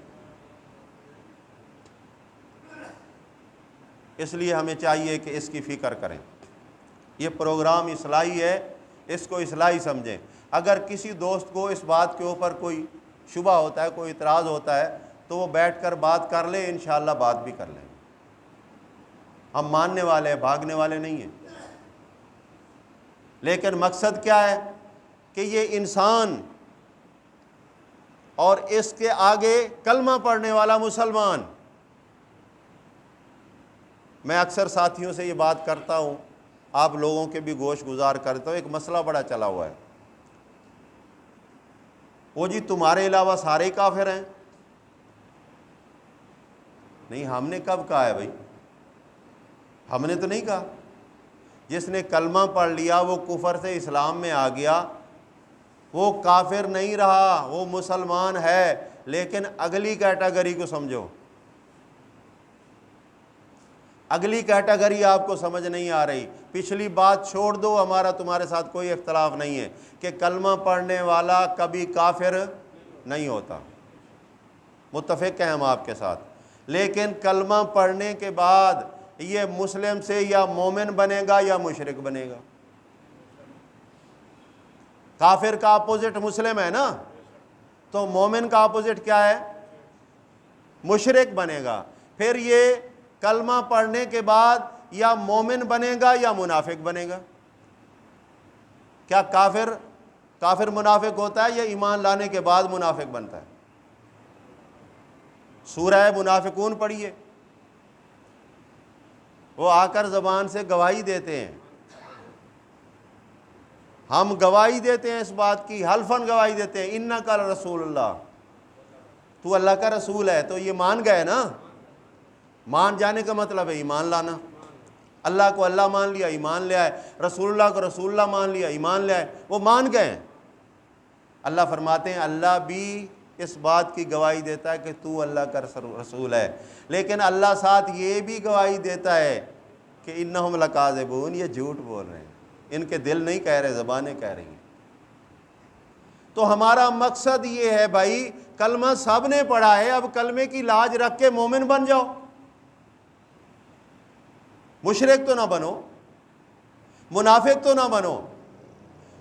اس لیے ہمیں چاہیے کہ اس کی فکر کریں۔ یہ پروگرام اصلاحی ہے، اس کو اصلاحی سمجھیں۔ اگر کسی دوست کو اس بات کے اوپر کوئی شبہ ہوتا ہے، کوئی اعتراض ہوتا ہے، تو وہ بیٹھ کر بات کر لے، انشاءاللہ بات بھی کر لیں۔ ہم ماننے والے ہیں، بھاگنے والے نہیں ہیں۔ لیکن مقصد کیا ہے کہ یہ انسان اور اس کے آگے کلمہ پڑھنے والا مسلمان، میں اکثر ساتھیوں سے یہ بات کرتا ہوں، آپ لوگوں کے بھی گوش گزار کرتا ہوں، ایک مسئلہ بڑا چلا ہوا ہے، وہ جی تمہارے علاوہ سارے ہی کافر ہیں۔ نہیں، ہم نے کب کہا ہے بھائی؟ ہم نے تو نہیں کہا۔ جس نے کلمہ پڑھ لیا وہ کفر سے اسلام میں آ گیا، وہ کافر نہیں رہا، وہ مسلمان ہے۔ لیکن اگلی کیٹیگری کو سمجھو، اگلی کیٹیگری آپ کو سمجھ نہیں آ رہی۔ پچھلی بات چھوڑ دو، ہمارا تمہارے ساتھ کوئی اختلاف نہیں ہے کہ کلمہ پڑھنے والا کبھی کافر نہیں ہوتا، متفق ہیں ہم آپ کے ساتھ۔ لیکن کلمہ پڑھنے کے بعد یہ مسلم سے یا مومن بنے گا یا مشرک بنے گا۔ کافر کا اپوزٹ مسلم ہے نا، تو مومن کا اپوزٹ کیا ہے؟ مشرک بنے گا۔ پھر یہ کلمہ پڑھنے کے بعد یا مومن بنے گا یا منافق بنے گا۔ کیا کافر منافق ہوتا ہے یا ایمان لانے کے بعد منافق بنتا ہے؟ سورہ منافقون پڑھیے، وہ آ کر زبان سے گواہی دیتے ہیں، ہم گواہی دیتے ہیں اس بات کی، حلفاً گواہی دیتے ہیں، انکا رسول اللہ، تو اللہ کا رسول ہے۔ تو یہ مان گئے نا، مان جانے کا مطلب ہے ایمان لانا۔ اللہ کو اللہ مان لیا، ایمان لے آئے، رسول اللہ کو رسول اللہ مان لیا، ایمان لے آئے، وہ مان گئے۔ اللہ فرماتے ہیں اللہ بھی اس بات کی گواہی دیتا ہے کہ تو اللہ کا رسول ہے، لیکن اللہ ساتھ یہ بھی گواہی دیتا ہے کہ انہم لکاذبون، یہ جھوٹ بول رہے ہیں، ان کے دل نہیں کہہ رہے، زبانیں کہہ رہی ہیں۔ تو ہمارا مقصد یہ ہے بھائی، کلمہ سب نے پڑھا ہے، اب کلمے کی لاج رکھ کے مومن بن جاؤ، مشرک تو نہ بنو، منافق تو نہ بنو،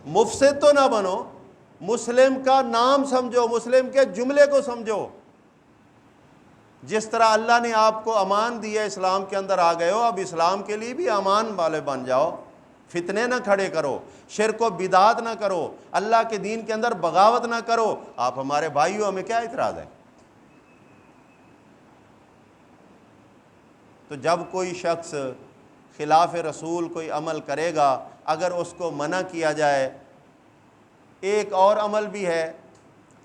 مفسد تو نہ بنو، مسلم کا نام سمجھو، مسلم کے جملے کو سمجھو۔ جس طرح اللہ نے آپ کو امان دی ہے، اسلام کے اندر آ گئے ہو، اب اسلام کے لیے بھی امان والے بن جاؤ، فتنے نہ کھڑے کرو، شرک و بدعات نہ کرو، اللہ کے دین کے اندر بغاوت نہ کرو۔ آپ ہمارے بھائی ہو، ہمیں کیا اعتراض ہے؟ تو جب کوئی شخص خلاف رسول کوئی عمل کرے گا، اگر اس کو منع کیا جائے، ایک اور عمل بھی ہے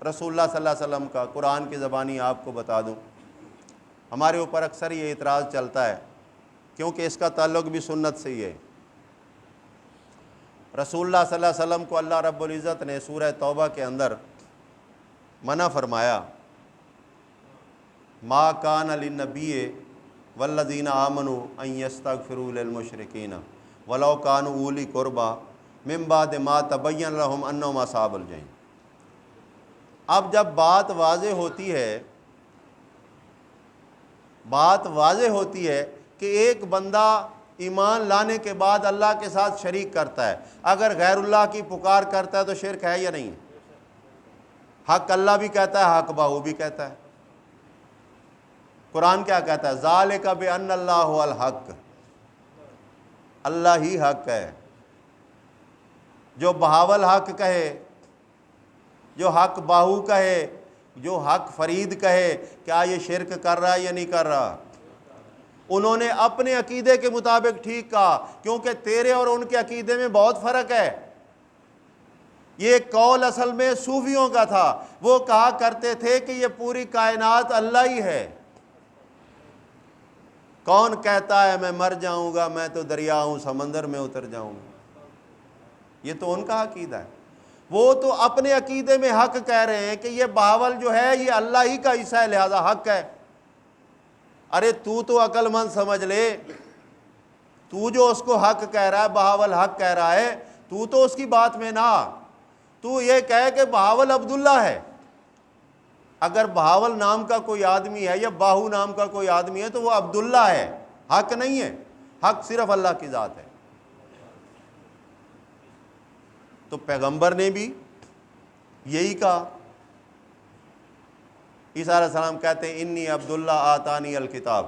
رسول اللہ صلی اللہ علیہ وسلم کا، قرآن کی زبانی آپ کو بتا دوں، ہمارے اوپر اکثر یہ اعتراض چلتا ہے کیونکہ اس کا تعلق بھی سنت سے ہی ہے۔ رسول اللہ صلی اللہ علیہ وسلم کو اللہ رب العزت نے سورہ توبہ کے اندر منع فرمایا، ما کان للنبی والذین آمنوا ان یستغفروا للمشرکین ولو کانوا اولی قربی من بعد ما تبین لهم انہم اصحاب الجحیم۔ اب جب بات واضح ہوتی ہے کہ ایک بندہ ایمان لانے کے بعد اللہ کے ساتھ شریک کرتا ہے، اگر غیر اللہ کی پکار کرتا ہے تو شرک ہے یا نہیں؟ حق اللہ بھی کہتا ہے، حق باہو بھی کہتا ہے۔ قرآن کیا کہتا ہے؟ ذالک بان اللہ هو الحق، اللہ ہی حق ہے۔ جو بہاول حق کہے، جو حق باہو کہے، جو حق فرید کہے، کیا یہ شرک کر رہا ہے یا نہیں کر رہا؟ انہوں نے اپنے عقیدے کے مطابق ٹھیک کہا، کیونکہ تیرے اور ان کے عقیدے میں بہت فرق ہے۔ یہ قول اصل میں صوفیوں کا تھا، وہ کہا کرتے تھے کہ یہ پوری کائنات اللہ ہی ہے۔ کون کہتا ہے میں مر جاؤں گا، میں تو دریا ہوں، سمندر میں اتر جاؤں گا؟ یہ تو ان کا عقیدہ ہے۔ وہ تو اپنے عقیدے میں حق کہہ رہے ہیں کہ یہ بہاول جو ہے یہ اللہ ہی کا حصہ ہے، لہذا حق ہے۔ ارے تو عقل مند سمجھ لے، تو جو اس کو حق کہہ رہا ہے، بہاول حق کہہ رہا ہے، تو اس کی بات میں نہ آ۔ تو یہ کہے کہ بہاول عبداللہ ہے، اگر بہاول نام کا کوئی آدمی ہے یا باہو نام کا کوئی آدمی ہے تو وہ عبداللہ ہے، حق نہیں ہے، حق صرف اللہ کی ذات ہے۔ تو پیغمبر نے بھی یہی کہا۔ عیسیٰ علیہ السلام کہتے ہیں انی عبداللہ آتانی الکتاب،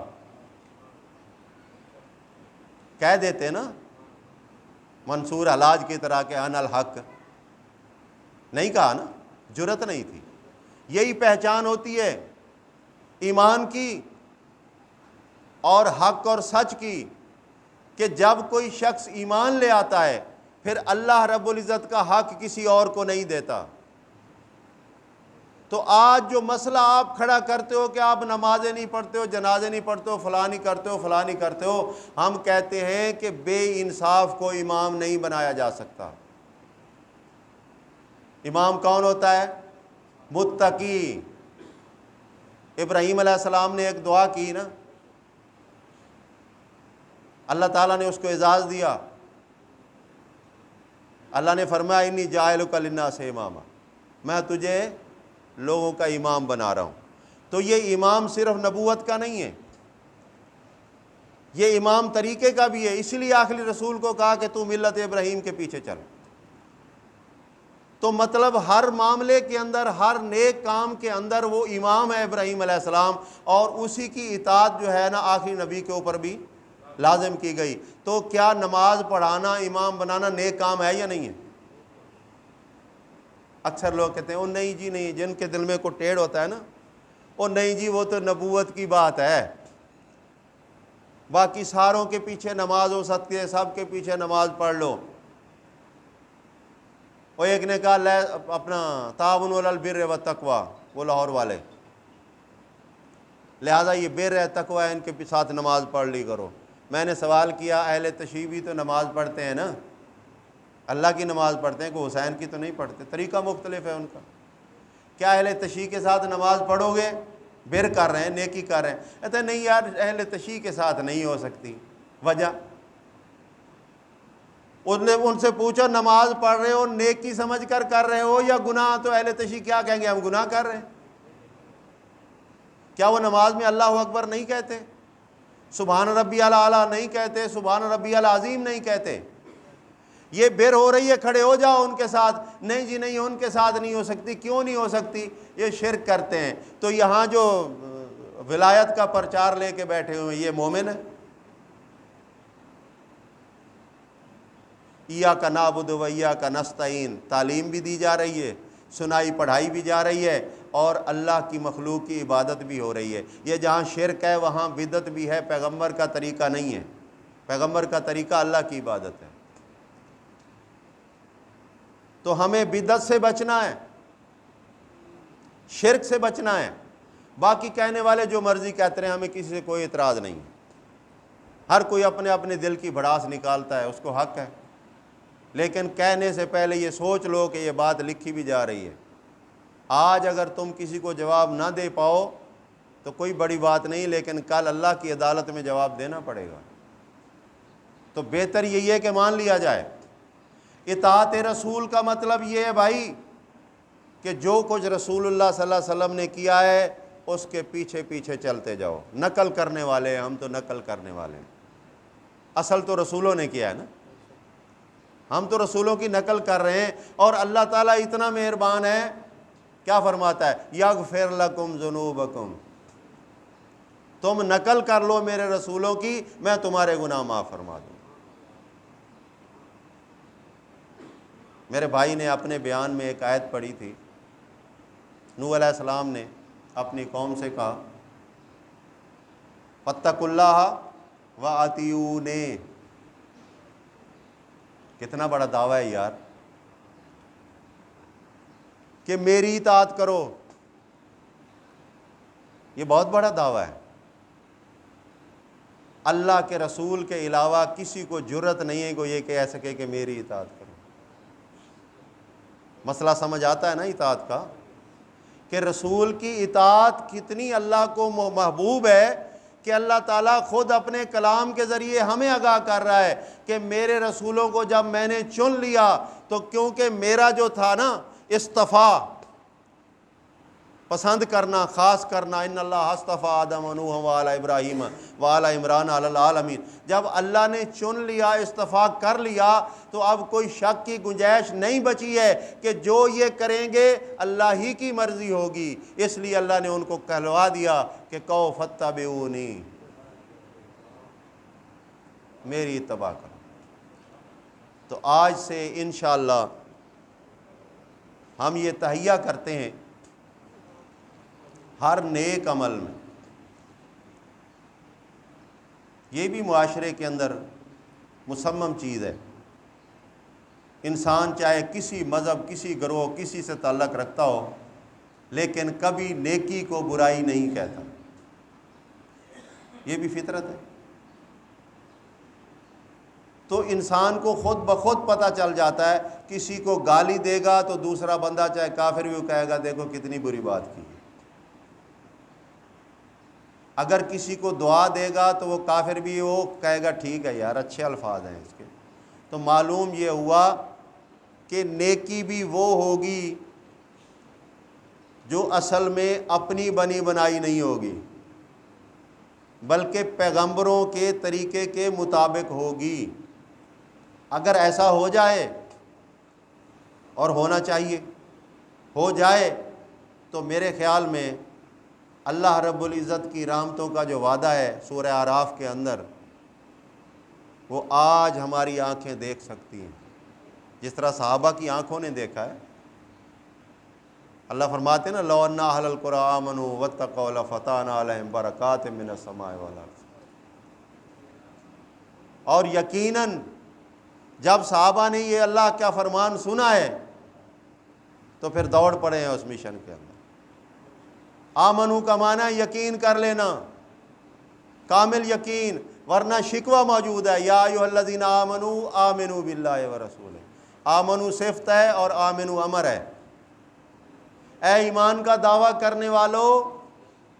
کہہ دیتے نا منصور حلاج کی طرح کہ انا الحق، نہیں کہا نا، جرت نہیں تھی۔ یہی پہچان ہوتی ہے ایمان کی اور حق اور سچ کی، کہ جب کوئی شخص ایمان لے آتا ہے پھر اللہ رب العزت کا حق کسی اور کو نہیں دیتا۔ تو آج جو مسئلہ آپ کھڑا کرتے ہو کہ آپ نمازیں نہیں پڑھتے ہو، جنازے نہیں پڑھتے ہو، فلاں نہیں کرتے ہو، فلاں نہیں کرتے ہو، ہم کہتے ہیں کہ بے انصاف کو امام نہیں بنایا جا سکتا۔ امام کون ہوتا ہے؟ متقی۔ ابراہیم علیہ السلام نے ایک دعا کی نا، اللہ تعالیٰ نے اس کو اعزاز دیا، اللہ نے فرمایا انی جاعلک للناس اماما، میں تجھے لوگوں کا امام بنا رہا ہوں۔ تو یہ امام صرف نبوت کا نہیں ہے، یہ امام طریقے کا بھی ہے۔ اسی لیے آخری رسول کو کہا کہ تو ملت ابراہیم کے پیچھے چل۔ تو مطلب ہر معاملے کے اندر، ہر نیک کام کے اندر وہ امام ہے ابراہیم علیہ السلام، اور اسی کی اطاعت جو ہے نا آخری نبی کے اوپر بھی لازم کی گئی۔ تو کیا نماز پڑھانا، امام بنانا نیک کام ہے یا نہیں ہے؟ اکثر لوگ کہتے ہیں او نہیں جی نہیں، جن کے دل میں کوئی ٹیڑھ ہوتا ہے نا، او نہیں جی وہ تو نبوت کی بات ہے، باقی ساروں کے پیچھے نماز ہو سکتی ہے، سب کے پیچھے نماز پڑھ لو۔ اور ایک نے کہا اپنا تعاونوا علی البر والتقوی، وہ لاہور والے، لہذا یہ بر ہے، تقوی ہے، ان کے ساتھ نماز پڑھ لی کرو۔ میں نے سوال کیا اہل تشیع بھی تو نماز پڑھتے ہیں نا، اللہ کی نماز پڑھتے ہیں، کہ حسین کی تو نہیں پڑھتے، طریقہ مختلف ہے ان کا۔ کیا اہل تشیع کے ساتھ نماز پڑھو گے؟ بر کر رہے ہیں، نیکی کر رہے ہیں۔ کہتے ہیں نہیں یار اہل تشیع کے ساتھ نہیں ہو سکتی، وجہ؟ ان سے پوچھو نماز پڑھ رہے ہو نیکی سمجھ کر رہے ہو یا گناہ؟ تو اہل تشیع کیا کہیں گے؟ ہم گناہ کر رہے ہیں۔ کیا وہ نماز میں اللہ اکبر نہیں کہتے، سبحان ربی الاعلیٰ نہیں کہتے، سبحان ربی العظیم نہیں کہتے؟ یہ بر ہو رہی ہے، کھڑے ہو جاؤ ان کے ساتھ۔ نہیں جی نہیں، ان کے ساتھ نہیں ہو سکتی۔ کیوں نہیں ہو سکتی؟ یہ شرک کرتے ہیں۔ تو یہاں جو ولایت کا پرچار لے کے بیٹھے ہوئے ہیں، یہ مومن ہے؟ ایاک نعبد و ایاک نستعین تعلیم بھی دی جا رہی ہے، سنائی پڑھائی بھی جا رہی ہے، اور اللہ کی مخلوق کی عبادت بھی ہو رہی ہے۔ یہ جہاں شرک ہے وہاں بدعت بھی ہے، پیغمبر کا طریقہ نہیں ہے۔ پیغمبر کا طریقہ اللہ کی عبادت ہے۔ تو ہمیں بدعت سے بچنا ہے، شرک سے بچنا ہے۔ باقی کہنے والے جو مرضی کہتے رہے، ہمیں کسی سے کوئی اعتراض نہیں۔ ہر کوئی اپنے اپنے دل کی بھڑاس نکالتا ہے، اس کو حق ہے، لیکن کہنے سے پہلے یہ سوچ لو کہ یہ بات لکھی بھی جا رہی ہے۔ آج اگر تم کسی کو جواب نہ دے پاؤ تو کوئی بڑی بات نہیں، لیکن کل اللہ کی عدالت میں جواب دینا پڑے گا۔ تو بہتر یہی ہے کہ مان لیا جائے۔ اطاعت رسول کا مطلب یہ ہے بھائی کہ جو کچھ رسول اللہ صلی اللہ علیہ وسلم نے کیا ہے اس کے پیچھے پیچھے چلتے جاؤ۔ نقل کرنے والے ہیں ہم، تو نقل کرنے والے ہیں، اصل تو رسولوں نے کیا ہے نا، ہم تو رسولوں کی نقل کر رہے ہیں۔ اور اللہ تعالیٰ اتنا مہربان ہے، کیا فرماتا ہے؟ یغفر لکم ذنوبکم، تم نقل کر لو میرے رسولوں کی، میں تمہارے گناہ معاف فرما دوں۔ میرے بھائی نے اپنے بیان میں ایک آیت پڑھی تھی، نوح علیہ السلام نے اپنی قوم سے کہا فاتقوا اللہ وَأَطِیعُونِ۔ کتنا بڑا دعویٰ ہے یار، کہ میری اطاعت کرو، یہ بہت بڑا دعویٰ ہے۔ اللہ کے رسول کے علاوہ کسی کو جرت نہیں ہے کہ یہ کہہ سکے کہ میری اطاعت کرو۔ مسئلہ سمجھ آتا ہے نا اطاعت کا، کہ رسول کی اطاعت کتنی اللہ کو محبوب ہے کہ اللہ تعالیٰ خود اپنے کلام کے ذریعے ہمیں آگاہ کر رہا ہے کہ میرے رسولوں کو جب میں نے چن لیا تو کیونکہ میرا جو تھا نا اصطفیٰ، پسند کرنا، خاص کرنا، ان اللہ اصطفیٰ آدم و نوح و آل ابراہیم و آل عمران علی العالمین، جب اللہ نے چن لیا، اصطفیٰ کر لیا، تو اب کوئی شک کی گنجائش نہیں بچی ہے کہ جو یہ کریں گے اللہ ہی کی مرضی ہوگی۔ اس لیے اللہ نے ان کو کہلوا دیا کہ کہو فاتبعونی، میری اتباع کرو۔ تو آج سے انشاءاللہ ہم یہ تہیہ کرتے ہیں ہر نیک عمل میں، یہ بھی معاشرے کے اندر مسمم چیز ہے، انسان چاہے کسی مذہب، کسی گروہ، کسی سے تعلق رکھتا ہو، لیکن کبھی نیکی کو برائی نہیں کہتا، یہ بھی فطرت ہے۔ تو انسان کو خود بخود پتہ چل جاتا ہے، کسی کو گالی دے گا تو دوسرا بندہ چاہے کافر بھی وہ کہے گا دیکھو کتنی بری بات کی، اگر کسی کو دعا دے گا تو وہ کافر بھی وہ کہے گا ٹھیک ہے یار، اچھے الفاظ ہیں اس کے۔ تو معلوم یہ ہوا کہ نیکی بھی وہ ہوگی جو اصل میں اپنی بنی بنائی نہیں ہوگی، بلکہ پیغمبروں کے طریقے کے مطابق ہوگی۔ اگر ایسا ہو جائے، اور ہونا چاہیے، ہو جائے، تو میرے خیال میں اللہ رب العزت کی رحمتوں کا جو وعدہ ہے سورہ اعراف کے اندر، وہ آج ہماری آنکھیں دیکھ سکتی ہیں، جس طرح صحابہ کی آنکھوں نے دیکھا ہے۔ اللہ فرماتے ہیں نا لو ان اہل القری آمنوا واتقوا لفتحنا علیہم برکات من السماء والارض، اور یقیناً جب صحابہ نے یہ اللہ کا فرمان سنا ہے تو پھر دوڑ پڑے ہیں اس مشن کے اندر۔ آمنو کا معنی ہے یقین کر لینا، کامل یقین، ورنہ شکوہ موجود ہے، یا ایھا الذین آمنوا آمنوا باللہ ورسولہ، آمنو صفت ہے اور آمنو امر ہے۔ اے ایمان کا دعویٰ کرنے والو،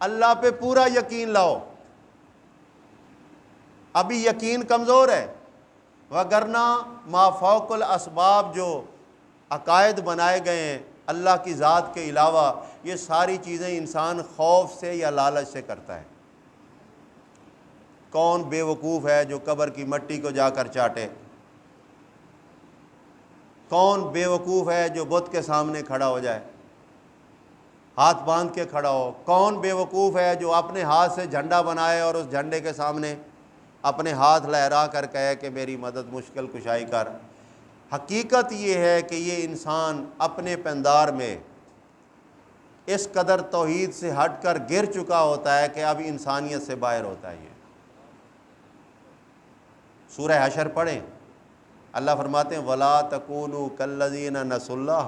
اللہ پہ پورا یقین لاؤ۔ ابھی یقین کمزور ہے، وگرنہ ما فوق الاسباب جو عقائد بنائے گئے ہیں اللہ کی ذات کے علاوہ، یہ ساری چیزیں انسان خوف سے یا لالچ سے کرتا ہے۔ کون بے وقوف ہے جو قبر کی مٹی کو جا کر چاٹے؟ کون بے وقوف ہے جو بت کے سامنے کھڑا ہو جائے، ہاتھ باندھ کے کھڑا ہو؟ کون بے وقوف ہے جو اپنے ہاتھ سے جھنڈا بنائے اور اس جھنڈے کے سامنے اپنے ہاتھ لہرا کر کہے کہ میری مدد مشکل کشائی کر؟ حقیقت یہ ہے کہ یہ انسان اپنے پندار میں اس قدر توحید سے ہٹ کر گر چکا ہوتا ہے کہ اب انسانیت سے باہر ہوتا ہے۔ یہ سورہ حشر پڑھیں، اللہ فرماتے ہیں وَلَا تَكُونُوا كَالَّذِينَ نَسُوا اللَّهَ،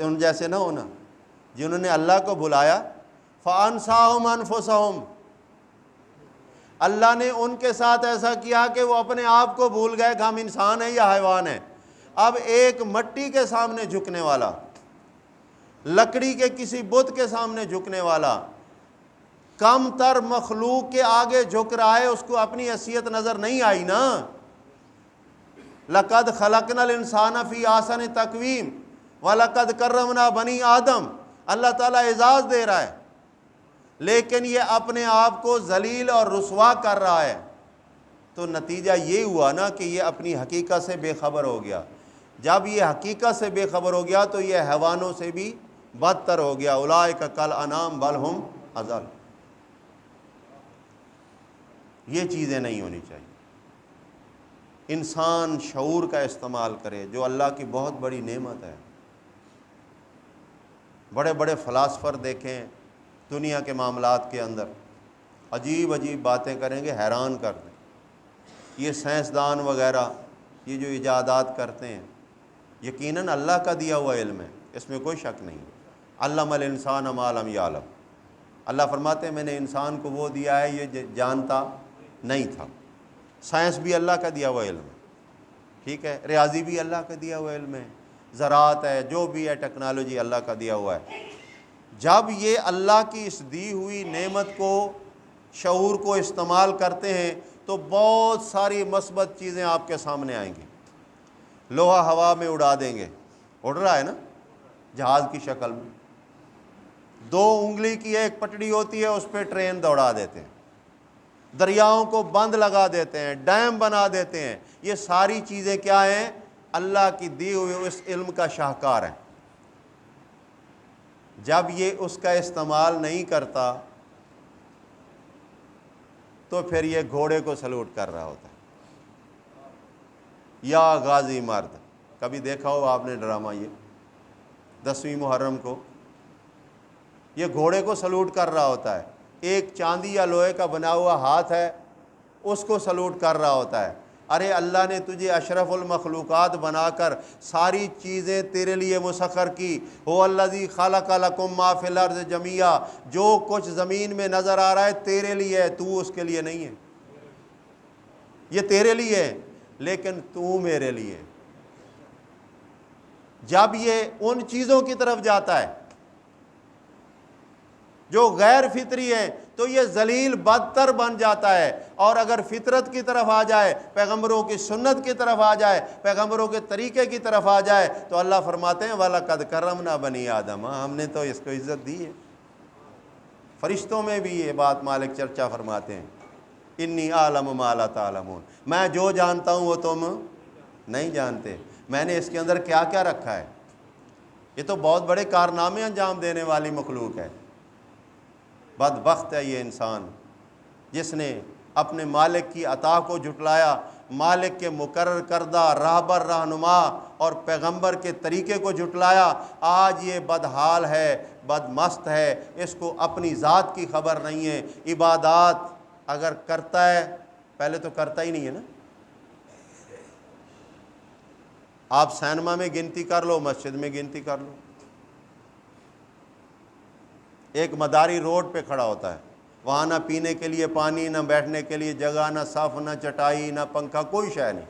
ان جیسے نہ ہونا جنہوں نے اللہ کو بھلایا، فَأَنسَاهُمْ أَنفُسَهُمْ، اللہ نے ان کے ساتھ ایسا کیا کہ وہ اپنے آپ کو بھول گئے کہ ہم انسان ہیں یا حیوان ہیں۔ اب ایک مٹی کے سامنے جھکنے والا، لکڑی کے کسی بت کے سامنے جھکنے والا، کم تر مخلوق کے آگے جھک رہا ہے، اس کو اپنی حیثیت نظر نہیں آئی نا۔ لَقَدْ خَلَقْنَا الْإِنسَانَ فِي أَحْسَنِ تَقْوِيمٍ وَلَقَدْ كَرَّمْنَا بَنِي آدم، اللہ تعالیٰ اعزاز دے رہا ہے، لیکن یہ اپنے آپ کو ذلیل اور رسوا کر رہا ہے۔ تو نتیجہ یہ ہوا نا کہ یہ اپنی حقیقت سے بے خبر ہو گیا۔ جب یہ حقیقت سے بے خبر ہو گیا تو یہ حیوانوں سے بھی بدتر ہو گیا۔ اولئک کالانعام بل ھم اضل۔ یہ چیزیں نہیں ہونی چاہیے۔ انسان شعور کا استعمال کرے، جو اللہ کی بہت بڑی نعمت ہے۔ بڑے بڑے فلاسفر دیکھیں دنیا کے معاملات کے اندر عجیب عجیب باتیں کریں گے، حیران کر دیں۔ یہ سائنسدان وغیرہ یہ جو ایجادات کرتے ہیں، یقیناً اللہ کا دیا ہوا علم ہے، اس میں کوئی شک نہیں۔ علم الانسان ما لم یعلم، اللہ فرماتے ہیں میں نے انسان کو وہ دیا ہے یہ جانتا نہیں تھا۔ سائنس بھی اللہ کا دیا ہوا علم ہے، ٹھیک ہے، ریاضی بھی اللہ کا دیا ہوا علم ہے، زراعت ہے، جو بھی ہے ٹیکنالوجی اللہ کا دیا ہوا ہے۔ جب یہ اللہ کی اس دی ہوئی نعمت کو، شعور کو استعمال کرتے ہیں تو بہت ساری مثبت چیزیں آپ کے سامنے آئیں گی۔ لوہا ہوا میں اڑا دیں گے، اڑ رہا ہے نا جہاز کی شکل میں، 2 انگلی کی ایک پٹڑی ہوتی ہے، اس پہ ٹرین دوڑا دیتے ہیں، دریاؤں کو بند لگا دیتے ہیں، ڈیم بنا دیتے ہیں۔ یہ ساری چیزیں کیا ہیں؟ اللہ کی دی ہوئی اس علم کا شاہکار ہے۔ جب یہ اس کا استعمال نہیں کرتا تو پھر یہ گھوڑے کو سلوٹ کر رہا ہوتا ہے، یا غازی مرد۔ کبھی دیکھا ہو آپ نے ڈرامہ یہ 10ویں محرم کو، یہ گھوڑے کو سلوٹ کر رہا ہوتا ہے، ایک چاندی یا لوہے کا بنا ہوا ہاتھ ہے، اس کو سلوٹ کر رہا ہوتا ہے۔ ارے اللہ نے تجھے اشرف المخلوقات بنا کر ساری چیزیں تیرے لیے مسخر کی۔ هو الذی خلق لکم ما فی الارض جمیعا، جو کچھ زمین میں نظر آ رہا ہے تیرے لیے ہے، تو اس کے لیے نہیں ہے، یہ تیرے لیے ہے لیکن تو میرے لیے۔ جب یہ ان چیزوں کی طرف جاتا ہے جو غیر فطری ہیں تو یہ ذلیل بدتر بن جاتا ہے، اور اگر فطرت کی طرف آ جائے، پیغمبروں کی سنت کی طرف آ جائے، پیغمبروں کے طریقے کی طرف آ جائے، تو اللہ فرماتے ہیں وَلَقَدْ كَرَّمْنَا بَنِي آدَمَ، ہم نے تو اس کو عزت دی ہے۔ فرشتوں میں بھی یہ بات مالک چرچا فرماتے ہیں، انی اعلم ما لا تعلمون، میں جو جانتا ہوں وہ تم نہیں جانتے۔ میں نے اس کے اندر کیا کیا رکھا ہے، یہ تو بہت بڑے کارنامے انجام دینے والی مخلوق ہے۔ بدبخت ہے یہ انسان جس نے اپنے مالک کی عطا کو جھٹلایا، مالک کے مقرر کردہ راہبر رہنما اور پیغمبر کے طریقے کو جھٹلایا۔ آج یہ بدحال ہے، بدمست ہے، اس کو اپنی ذات کی خبر نہیں ہے۔ عبادات اگر کرتا ہے، پہلے تو کرتا ہی نہیں ہے نا۔ آپ سینما میں گنتی کر لو، مسجد میں گنتی کر لو، ایک مداری روڈ پہ کھڑا ہوتا ہے، وہاں نہ پینے کے لیے پانی، نہ بیٹھنے کے لیے جگہ، نہ صف، نہ چٹائی، نہ پنکھا، کوئی شے نہیں،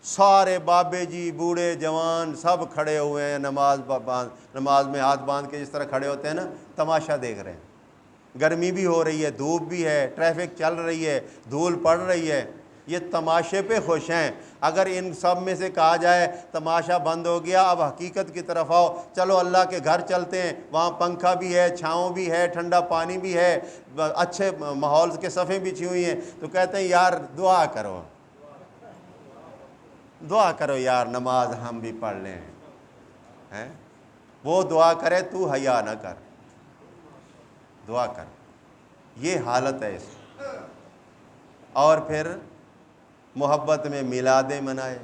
سارے بابے جی، بوڑھے جوان سب کھڑے ہوئے ہیں، نماز میں ہاتھ باندھ کے جس طرح کھڑے ہوتے ہیں نا، تماشا دیکھ رہے ہیں۔ گرمی بھی ہو رہی ہے، دھوپ بھی ہے، ٹریفک چل رہی ہے، دھول پڑ رہی ہے، یہ تماشے پہ خوش ہیں۔ اگر ان سب میں سے کہا جائے تماشا بند ہو گیا، اب حقیقت کی طرف آؤ، چلو اللہ کے گھر چلتے ہیں، وہاں پنکھا بھی ہے، چھاؤں بھی ہے، ٹھنڈا پانی بھی ہے، اچھے ماحول کے صفیں بچھی ہوئی ہیں، تو کہتے ہیں یار دعا کرو، دعا کرو یار، نماز ہم بھی پڑھ لیں ہیں۔ وہ دعا کرے تو حیا نہ کر، دعا کر، یہ حالت ہے اس کی۔ اور پھر محبت میں میلادیں منائے،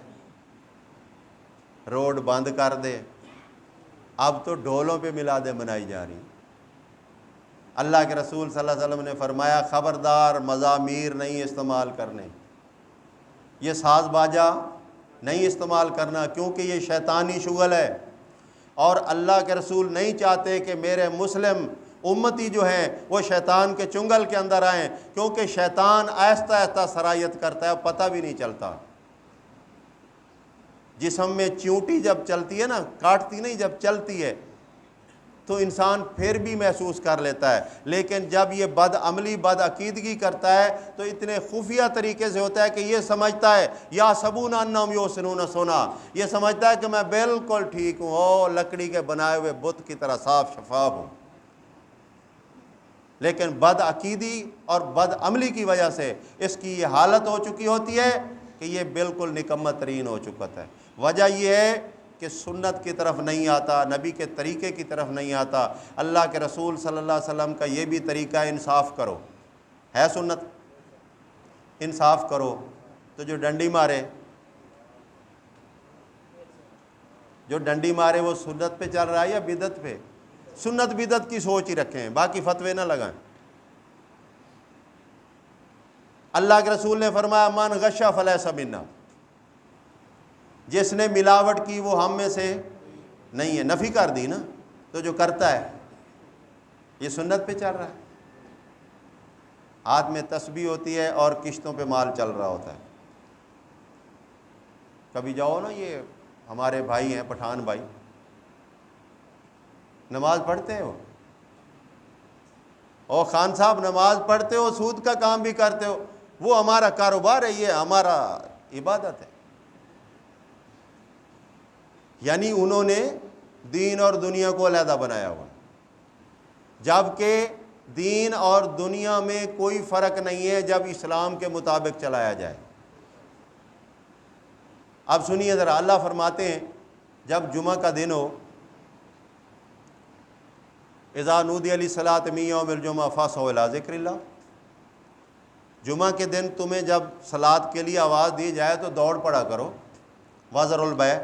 روڈ بند کر دے، اب تو ڈھولوں پہ میلادیں منائی جا رہی ہیں۔ اللہ کے رسول صلی اللہ علیہ وسلم نے فرمایا خبردار مزامیر نہیں استعمال کرنے، یہ ساز باجا نہیں استعمال کرنا، کیونکہ یہ شیطانی شغل ہے، اور اللہ کے رسول نہیں چاہتے کہ میرے مسلم امتی جو ہیں وہ شیطان کے چنگل کے اندر آئیں، کیونکہ شیطان آہستہ آہستہ سرایت کرتا ہے، پتہ بھی نہیں چلتا۔ جسم میں چیونٹی جب چلتی ہے نا، کاٹتی نہیں، جب چلتی ہے تو انسان پھر بھی محسوس کر لیتا ہے، لیکن جب یہ بد عملی، بد عقیدگی کرتا ہے تو اتنے خفیہ طریقے سے ہوتا ہے کہ یہ سمجھتا ہے یا سبون انہم یحسنون صنعا، یہ سمجھتا ہے کہ میں بالکل ٹھیک ہوں، او لکڑی کے بنائے ہوئے بت کی طرح صاف شفاف ہوں، لیکن بد عقیدی اور بد عملی کی وجہ سے اس کی یہ حالت ہو چکی ہوتی ہے کہ یہ بالکل نکمہ ترین ہو چکا ہے۔ وجہ یہ ہے کہ سنت کی طرف نہیں آتا، نبی کے طریقے کی طرف نہیں آتا۔ اللہ کے رسول صلی اللہ علیہ وسلم کا یہ بھی طریقہ ہے، انصاف کرو، ہے سنت، انصاف کرو۔ تو جو ڈنڈی مارے، جو ڈنڈی مارے وہ سنت پہ چل رہا ہے یا بدعت پہ؟ سنت بدعت کی سوچ ہی رکھیں، باقی فتوے نہ لگائیں۔ اللہ کے رسول نے فرمایا من غش فلیس منا، جس نے ملاوٹ کی وہ ہم میں سے نہیں ہے، نفی کر دی نا، تو جو کرتا ہے یہ سنت پہ چل رہا ہے، ہاتھ میں تسبیح ہوتی ہے اور کشتوں پہ مال چل رہا ہوتا ہے۔ کبھی جاؤ نا، یہ ہمارے بھائی ہیں پٹھان بھائی، نماز پڑھتے ہو؟ او خان صاحب نماز پڑھتے ہو، سود کا کام بھی کرتے ہو، وہ ہمارا کاروبار ہے، یہ ہمارا عبادت ہے۔ یعنی انہوں نے دین اور دنیا کو علیحدہ بنایا ہوا، جبکہ دین اور دنیا میں کوئی فرق نہیں ہے جب اسلام کے مطابق چلایا جائے۔ اب سنیے ذرا، اللہ فرماتے ہیں جب جمعہ کا دن ہو، اذا نودی للصلاۃ من یوم الجمعہ فاسعوا الی ذکر اللہ، جمعہ کے دن تمہیں جب صلاۃ کے لیے آواز دی جائے تو دوڑ پڑا کرو، وذروا البیع،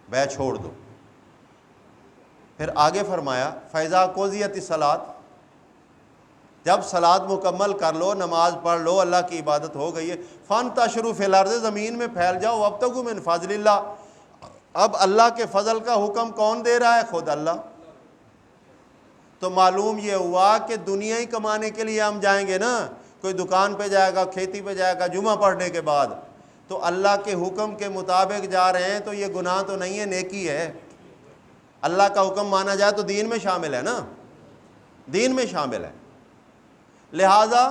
بیع چھوڑ دو۔ پھر آگے فرمایا فَإِذَا قُضِيَتِ الصَّلَاةُ، جب صلاۃ مکمل کر لو، نماز پڑھ لو، اللہ کی عبادت ہو گئی ہے، فَانْتَشِرُوا فِي الْأَرْضِ، زمین میں پھیل جاؤ، وَابْتَغُوا مِنْ فَضْلِ اللَّهِ۔ اب اللہ کے فضل کا حکم کون دے رہا ہے؟ خود اللہ۔ تو معلوم یہ ہوا کہ دنیا ہی کمانے کے لیے ہم جائیں گے نا، کوئی دکان پہ جائے گا، کھیتی پہ جائے گا جمعہ پڑھنے کے بعد، تو اللہ کے حکم کے مطابق جا رہے ہیں تو یہ گناہ تو نہیں ہے، نیکی ہے۔ اللہ کا حکم مانا جائے تو دین میں شامل ہے نا، دین میں شامل ہے۔ لہذا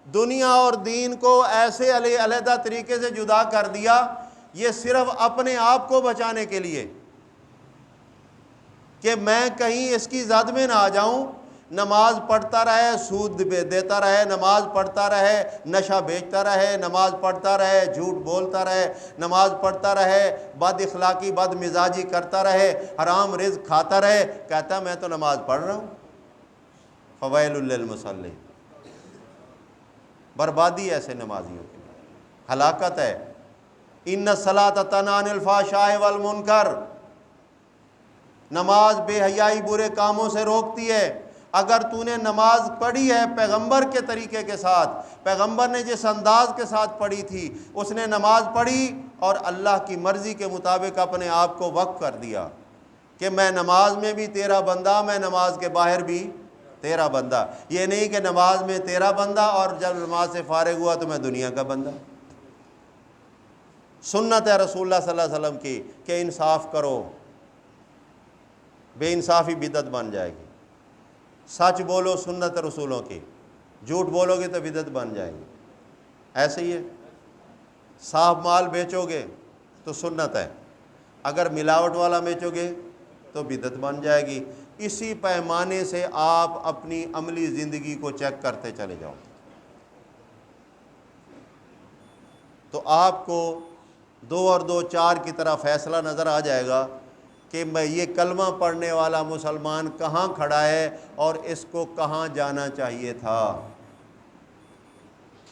دنیا اور دین کو ایسے علیحدہ طریقے سے جدا کر دیا، یہ صرف اپنے آپ کو بچانے کے لیے کہ میں کہیں اس کی زد میں نہ آ جاؤں، نماز پڑھتا رہے سود دیتا رہے، نماز پڑھتا رہے نشہ بیچتا رہے، نماز پڑھتا رہے جھوٹ بولتا رہے، نماز پڑھتا رہے بد اخلاقی بد مزاجی کرتا رہے، حرام رزق کھاتا رہے، کہتا میں تو نماز پڑھ رہا ہوں۔ فویل للمصلین، بربادی ایسے نمازیوں کی، ہلاکت ہے۔ ان الصلاۃ تنہی عن الفحشاء والمنکر، نماز بے حیائی برے کاموں سے روکتی ہے۔ اگر تو نے نماز پڑھی ہے پیغمبر کے طریقے کے ساتھ، پیغمبر نے جس انداز کے ساتھ پڑھی تھی، اس نے نماز پڑھی اور اللہ کی مرضی کے مطابق اپنے آپ کو وقف کر دیا کہ میں نماز میں بھی تیرا بندہ، میں نماز کے باہر بھی تیرا بندہ، یہ نہیں کہ نماز میں تیرا بندہ اور جب نماز سے فارغ ہوا تو میں دنیا کا بندہ۔ سنت ہے رسول اللہ صلی اللہ علیہ وسلم کی کہ انصاف کرو، بے انصافی بدعت بن جائے گی، سچ بولو سنت رسولوں کی، جھوٹ بولو گے تو بدعت بن جائے گی۔ ایسے ہی ہے، صاف مال بیچو گے تو سنت ہے، اگر ملاوٹ والا بیچو گے تو بدعت بن جائے گی۔ اسی پیمانے سے آپ اپنی عملی زندگی کو چیک کرتے چلے جاؤ تو آپ کو 2 اور 2 4 کی طرح فیصلہ نظر آ جائے گا کہ میں یہ کلمہ پڑھنے والا مسلمان کہاں کھڑا ہے اور اس کو کہاں جانا چاہیے تھا۔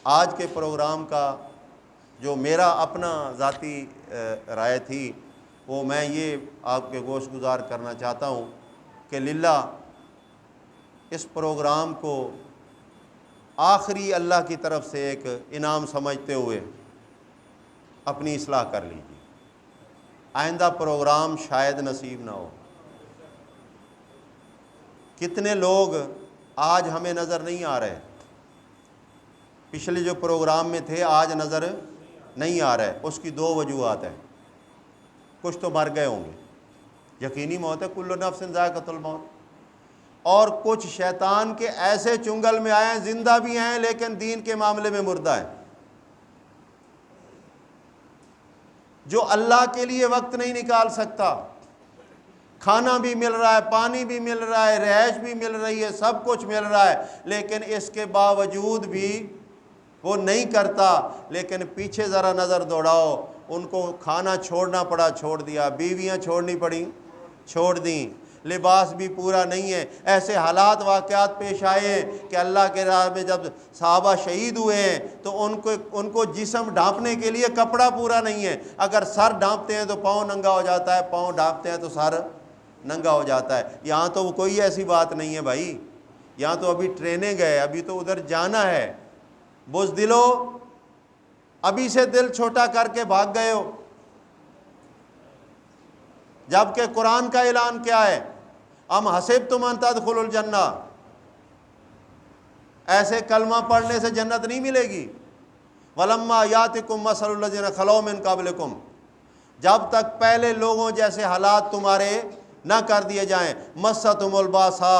آج کے پروگرام کا جو میرا اپنا ذاتی رائے تھی وہ میں یہ آپ کے گوش گزار کرنا چاہتا ہوں کہ للہ اس پروگرام کو آخری اللہ کی طرف سے ایک انعام سمجھتے ہوئے اپنی اصلاح کر لیجیے، آئندہ پروگرام شاید نصیب نہ ہو۔ کتنے لوگ آج ہمیں نظر نہیں آ رہے، پچھلے جو پروگرام میں تھے آج نظر نہیں آ رہے، اس کی 2 وجوہات ہیں۔ کچھ تو مر گئے ہوں گے، یقینی موت ہے، کل نفس ذائقۃ الموت، اور کچھ شیطان کے ایسے چنگل میں آئے ہیں، زندہ بھی ہیں لیکن دین کے معاملے میں مردہ ہیں، جو اللہ کے لیے وقت نہیں نکال سکتا۔ کھانا بھی مل رہا ہے، پانی بھی مل رہا ہے، رہائش بھی مل رہی ہے، سب کچھ مل رہا ہے، لیکن اس کے باوجود بھی وہ نہیں کرتا۔ لیکن پیچھے ذرا نظر دوڑاؤ، ان کو کھانا چھوڑنا پڑا، چھوڑ دیا، بیویاں چھوڑنی پڑی، چھوڑ دیں، لباس بھی پورا نہیں ہے۔ ایسے حالات واقعات پیش آئے کہ اللہ کے راہ میں جب صحابہ شہید ہوئے ہیں تو ان کو جسم ڈھانپنے کے لیے کپڑا پورا نہیں ہے، اگر سر ڈھانپتے ہیں تو پاؤں ننگا ہو جاتا ہے، پاؤں ڈھانپتے ہیں تو سر ننگا ہو جاتا ہے۔ یہاں تو کوئی ایسی بات نہیں ہے بھائی، یہاں تو ابھی ٹرینیں گئے، ابھی تو ادھر جانا ہے۔ بزدلو ابھی سے دل چھوٹا کر کے بھاگ گئے ہو، جبکہ قرآن کا اعلان کیا ہے؟ ام حسبتم ان تدخلوا الجنہ، ایسے کلمہ پڑھنے سے جنت نہیں ملے گی۔ ولما یاتکم مثل الذین خلو من قبلکم، جب تک پہلے لوگوں جیسے حالات تمہارے نہ کر دیے جائیں۔ مستہم الباسا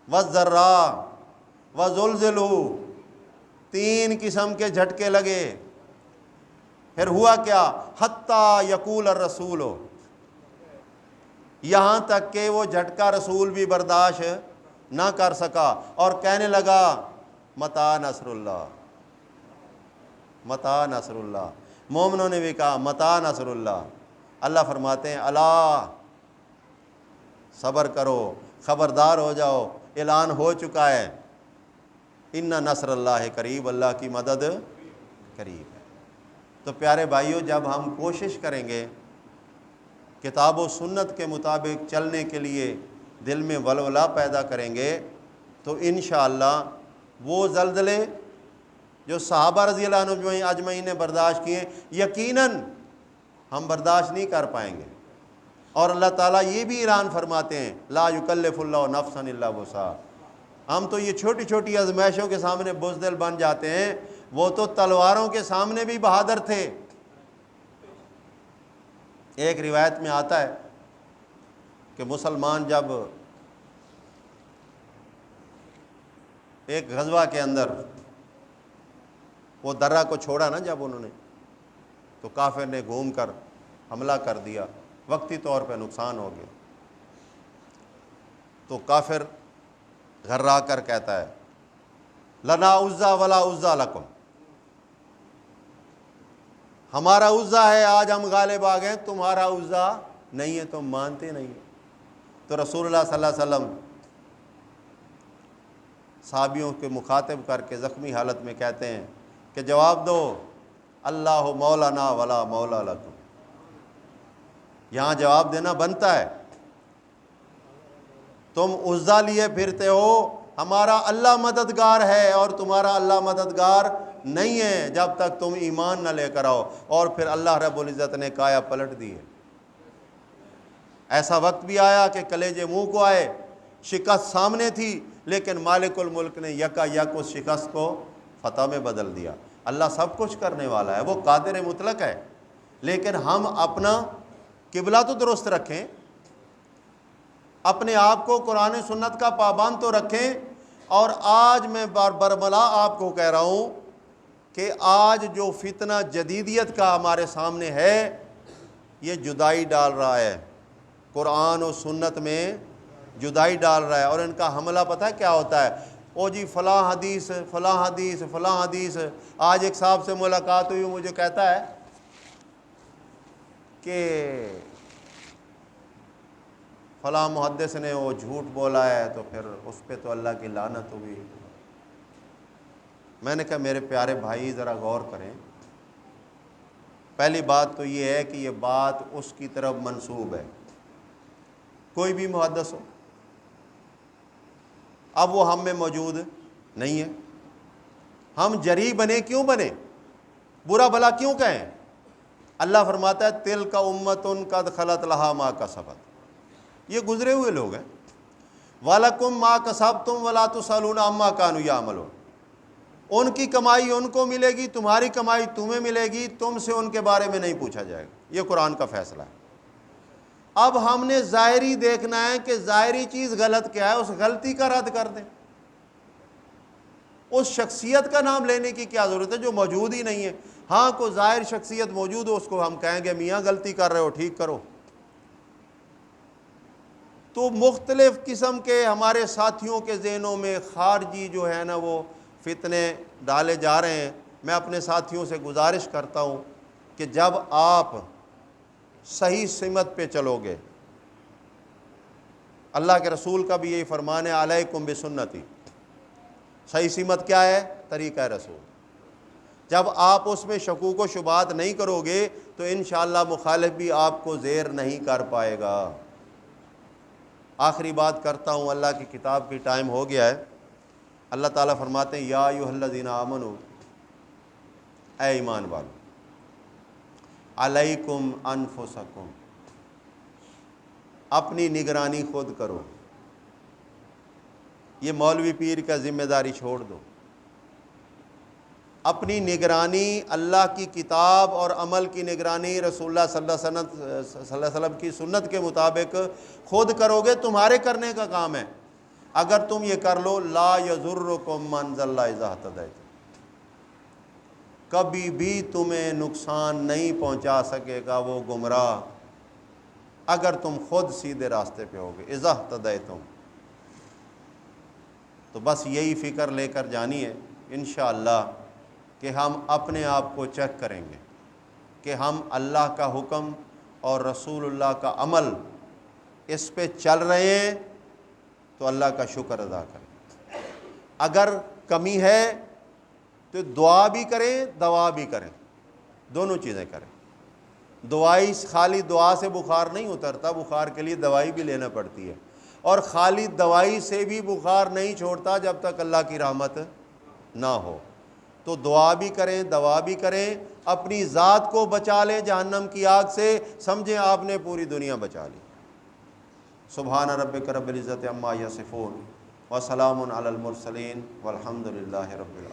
والضراء وزلزلوا، 3 قسم کے جھٹکے لگے۔ پھر ہوا کیا؟ حتیٰ یقول الرسول، یہاں تک کہ وہ جھٹکا رسول بھی برداشت نہ کر سکا اور کہنے لگا متی نصر اللہ، متی نصر اللہ۔ مومنوں نے بھی کہا متی نصر اللہ۔ اللہ فرماتے ہیں الا، صبر کرو، خبردار ہو جاؤ، اعلان ہو چکا ہے، ان نصر اللہ قریب، اللہ کی مدد قریب ہے۔ تو پیارے بھائیوں، جب ہم کوشش کریں گے کتاب و سنت کے مطابق چلنے کے لیے، دل میں ولولہ پیدا کریں گے، تو انشاءاللہ وہ زلزلے جو صحابہ رضی اللہ عنہ اجمعین نے برداشت کیے، یقیناً ہم برداشت نہیں کر پائیں گے۔ اور اللہ تعالیٰ یہ بھی اعلان فرماتے ہیں لا یکلف اللہ نفسا الا وسعها۔ ہم تو یہ چھوٹی چھوٹی آزمائشوں کے سامنے بزدل بن جاتے ہیں، وہ تو تلواروں کے سامنے بھی بہادر تھے۔ ایک روایت میں آتا ہے کہ مسلمان جب ایک غزوہ کے اندر وہ درہ کو چھوڑا نا، جب انہوں نے، تو کافر نے گھوم کر حملہ کر دیا، وقتی طور پہ نقصان ہو گیا۔ تو کافر گھرا کر کہتا ہے لنا عزا ولا عزا لکم، ہمارا عزا ہے، آج ہم غالب آ گئے، تمہارا عزا نہیں ہے، تم مانتے نہیں ہیں۔ تو رسول اللہ صلی اللہ علیہ وسلم صحابیوں کے مخاطب کر کے زخمی حالت میں کہتے ہیں کہ جواب دو اللہ مولانا ولا مولا لکم۔ یہاں جواب دینا بنتا ہے، تم عزا لیے پھرتے ہو، ہمارا اللہ مددگار ہے اور تمہارا اللہ مددگار نہیں ہے جب تک تم ایمان نہ لے کر آؤ۔ اور پھر اللہ رب العزت نے کایا پلٹ دی ہے۔ ایسا وقت بھی آیا کہ کلیجے منہ کو آئے، شکست سامنے تھی، لیکن مالک الملک نے یکا یک اس شکست کو فتح میں بدل دیا۔ اللہ سب کچھ کرنے والا ہے، وہ قادر مطلق ہے، لیکن ہم اپنا قبلہ تو درست رکھیں، اپنے آپ کو قرآن سنت کا پابند تو رکھیں۔ اور آج میں برملا آپ کو کہہ رہا ہوں کہ آج جو فتنہ جدیدیت کا ہمارے سامنے ہے، یہ جدائی ڈال رہا ہے، قرآن و سنت میں جدائی ڈال رہا ہے۔ اور ان کا حملہ پتہ ہے کیا ہوتا ہے؟ او جی فلاں حدیث فلاں حدیث فلاں حدیث۔ آج ایک صاحب سے ملاقات ہوئی، مجھے کہتا ہے کہ فلاں محدث نے وہ جھوٹ بولا ہے، تو پھر اس پہ تو اللہ کی لعنت ہوئی۔ میں نے کہا میرے پیارے بھائی ذرا غور کریں، پہلی بات تو یہ ہے کہ یہ بات اس کی طرف منسوب ہے، کوئی بھی محدث ہو، اب وہ ہم میں موجود نہیں ہے، ہم جری بنے کیوں بنے، برا بھلا کیوں کہیں؟ اللہ فرماتا ہے تِلْکَ أُمَّةٌ قَدْ خَلَتْ لَهَا مَا كَسَبَتْ، یہ گزرے ہوئے لوگ ہیں، وَلَكُمْ مَا كَسَبْتُمْ وَلَا تُسْأَلُونَ عَمَّا كَانُوا يَعْمَلُونَ، ان کی کمائی ان کو ملے گی، تمہاری کمائی تمہیں ملے گی، تم سے ان کے بارے میں نہیں پوچھا جائے گا۔ یہ قرآن کا فیصلہ ہے۔ اب ہم نے ظاہری دیکھنا ہے کہ ظاہری چیز غلط کیا ہے، اس غلطی کا رد کر دیں۔ اس شخصیت کا نام لینے کی کیا ضرورت ہے جو موجود ہی نہیں ہے؟ ہاں کوئی ظاہر شخصیت موجود ہو، اس کو ہم کہیں گے میاں غلطی کر رہے ہو، ٹھیک کرو۔ تو مختلف قسم کے ہمارے ساتھیوں کے ذہنوں میں خارجی جو ہے نا وہ فتنے ڈالے جا رہے ہیں۔ میں اپنے ساتھیوں سے گزارش کرتا ہوں کہ جب آپ صحیح سمت پہ چلو گے، اللہ کے رسول کا بھی یہی فرمان ہے علیکم بسنتی، صحیح سمت کیا ہے؟ طریقہ رسول۔ جب آپ اس میں شکوک و شبہات نہیں کرو گے تو انشاءاللہ مخالف بھی آپ کو زیر نہیں کر پائے گا۔ آخری بات کرتا ہوں، اللہ کی کتاب کی ٹائم ہو گیا ہے۔ اللہ تعالیٰ فرماتے ہیں یا ایھا الذین آمنوا، اے ایمان والو، علیکم انفسکم، اپنی نگرانی خود کرو، یہ مولوی پیر کا ذمہ داری چھوڑ دو، اپنی نگرانی اللہ کی کتاب اور عمل کی نگرانی رسول اللہ صلی اللہ علیہ وسلم کی سنت کے مطابق خود کرو گے، تمہارے کرنے کا کام ہے۔ اگر تم یہ کر لو، لا یضرکم من ضل اذا اہتدیتم، کبھی بھی تمہیں نقصان نہیں پہنچا سکے گا وہ گمراہ اگر تم خود سیدھے راستے پہ ہوگے۔ اذا اہتدیتم، تو بس یہی فکر لے کر جانی ہے انشاءاللہ کہ ہم اپنے آپ کو چیک کریں گے کہ ہم اللہ کا حکم اور رسول اللہ کا عمل اس پہ چل رہے ہیں، تو اللہ کا شکر ادا کریں۔ اگر کمی ہے تو دعا بھی کریں، دوا بھی کریں، دونوں چیزیں کریں۔ دوائی خالی دعا سے بخار نہیں اترتا، بخار کے لیے دوائی بھی لینا پڑتی ہے، اور خالی دوائی سے بھی بخار نہیں چھوڑتا جب تک اللہ کی رحمت نہ ہو۔ تو دعا بھی کریں، دوا بھی کریں، اپنی ذات کو بچا لیں جہنم کی آگ سے، سمجھیں آپ نے پوری دنیا بچا لی۔ سبحان ربک رب العزت عما یصفون وسلام علی المرسلین والحمد للہ رب العالمین۔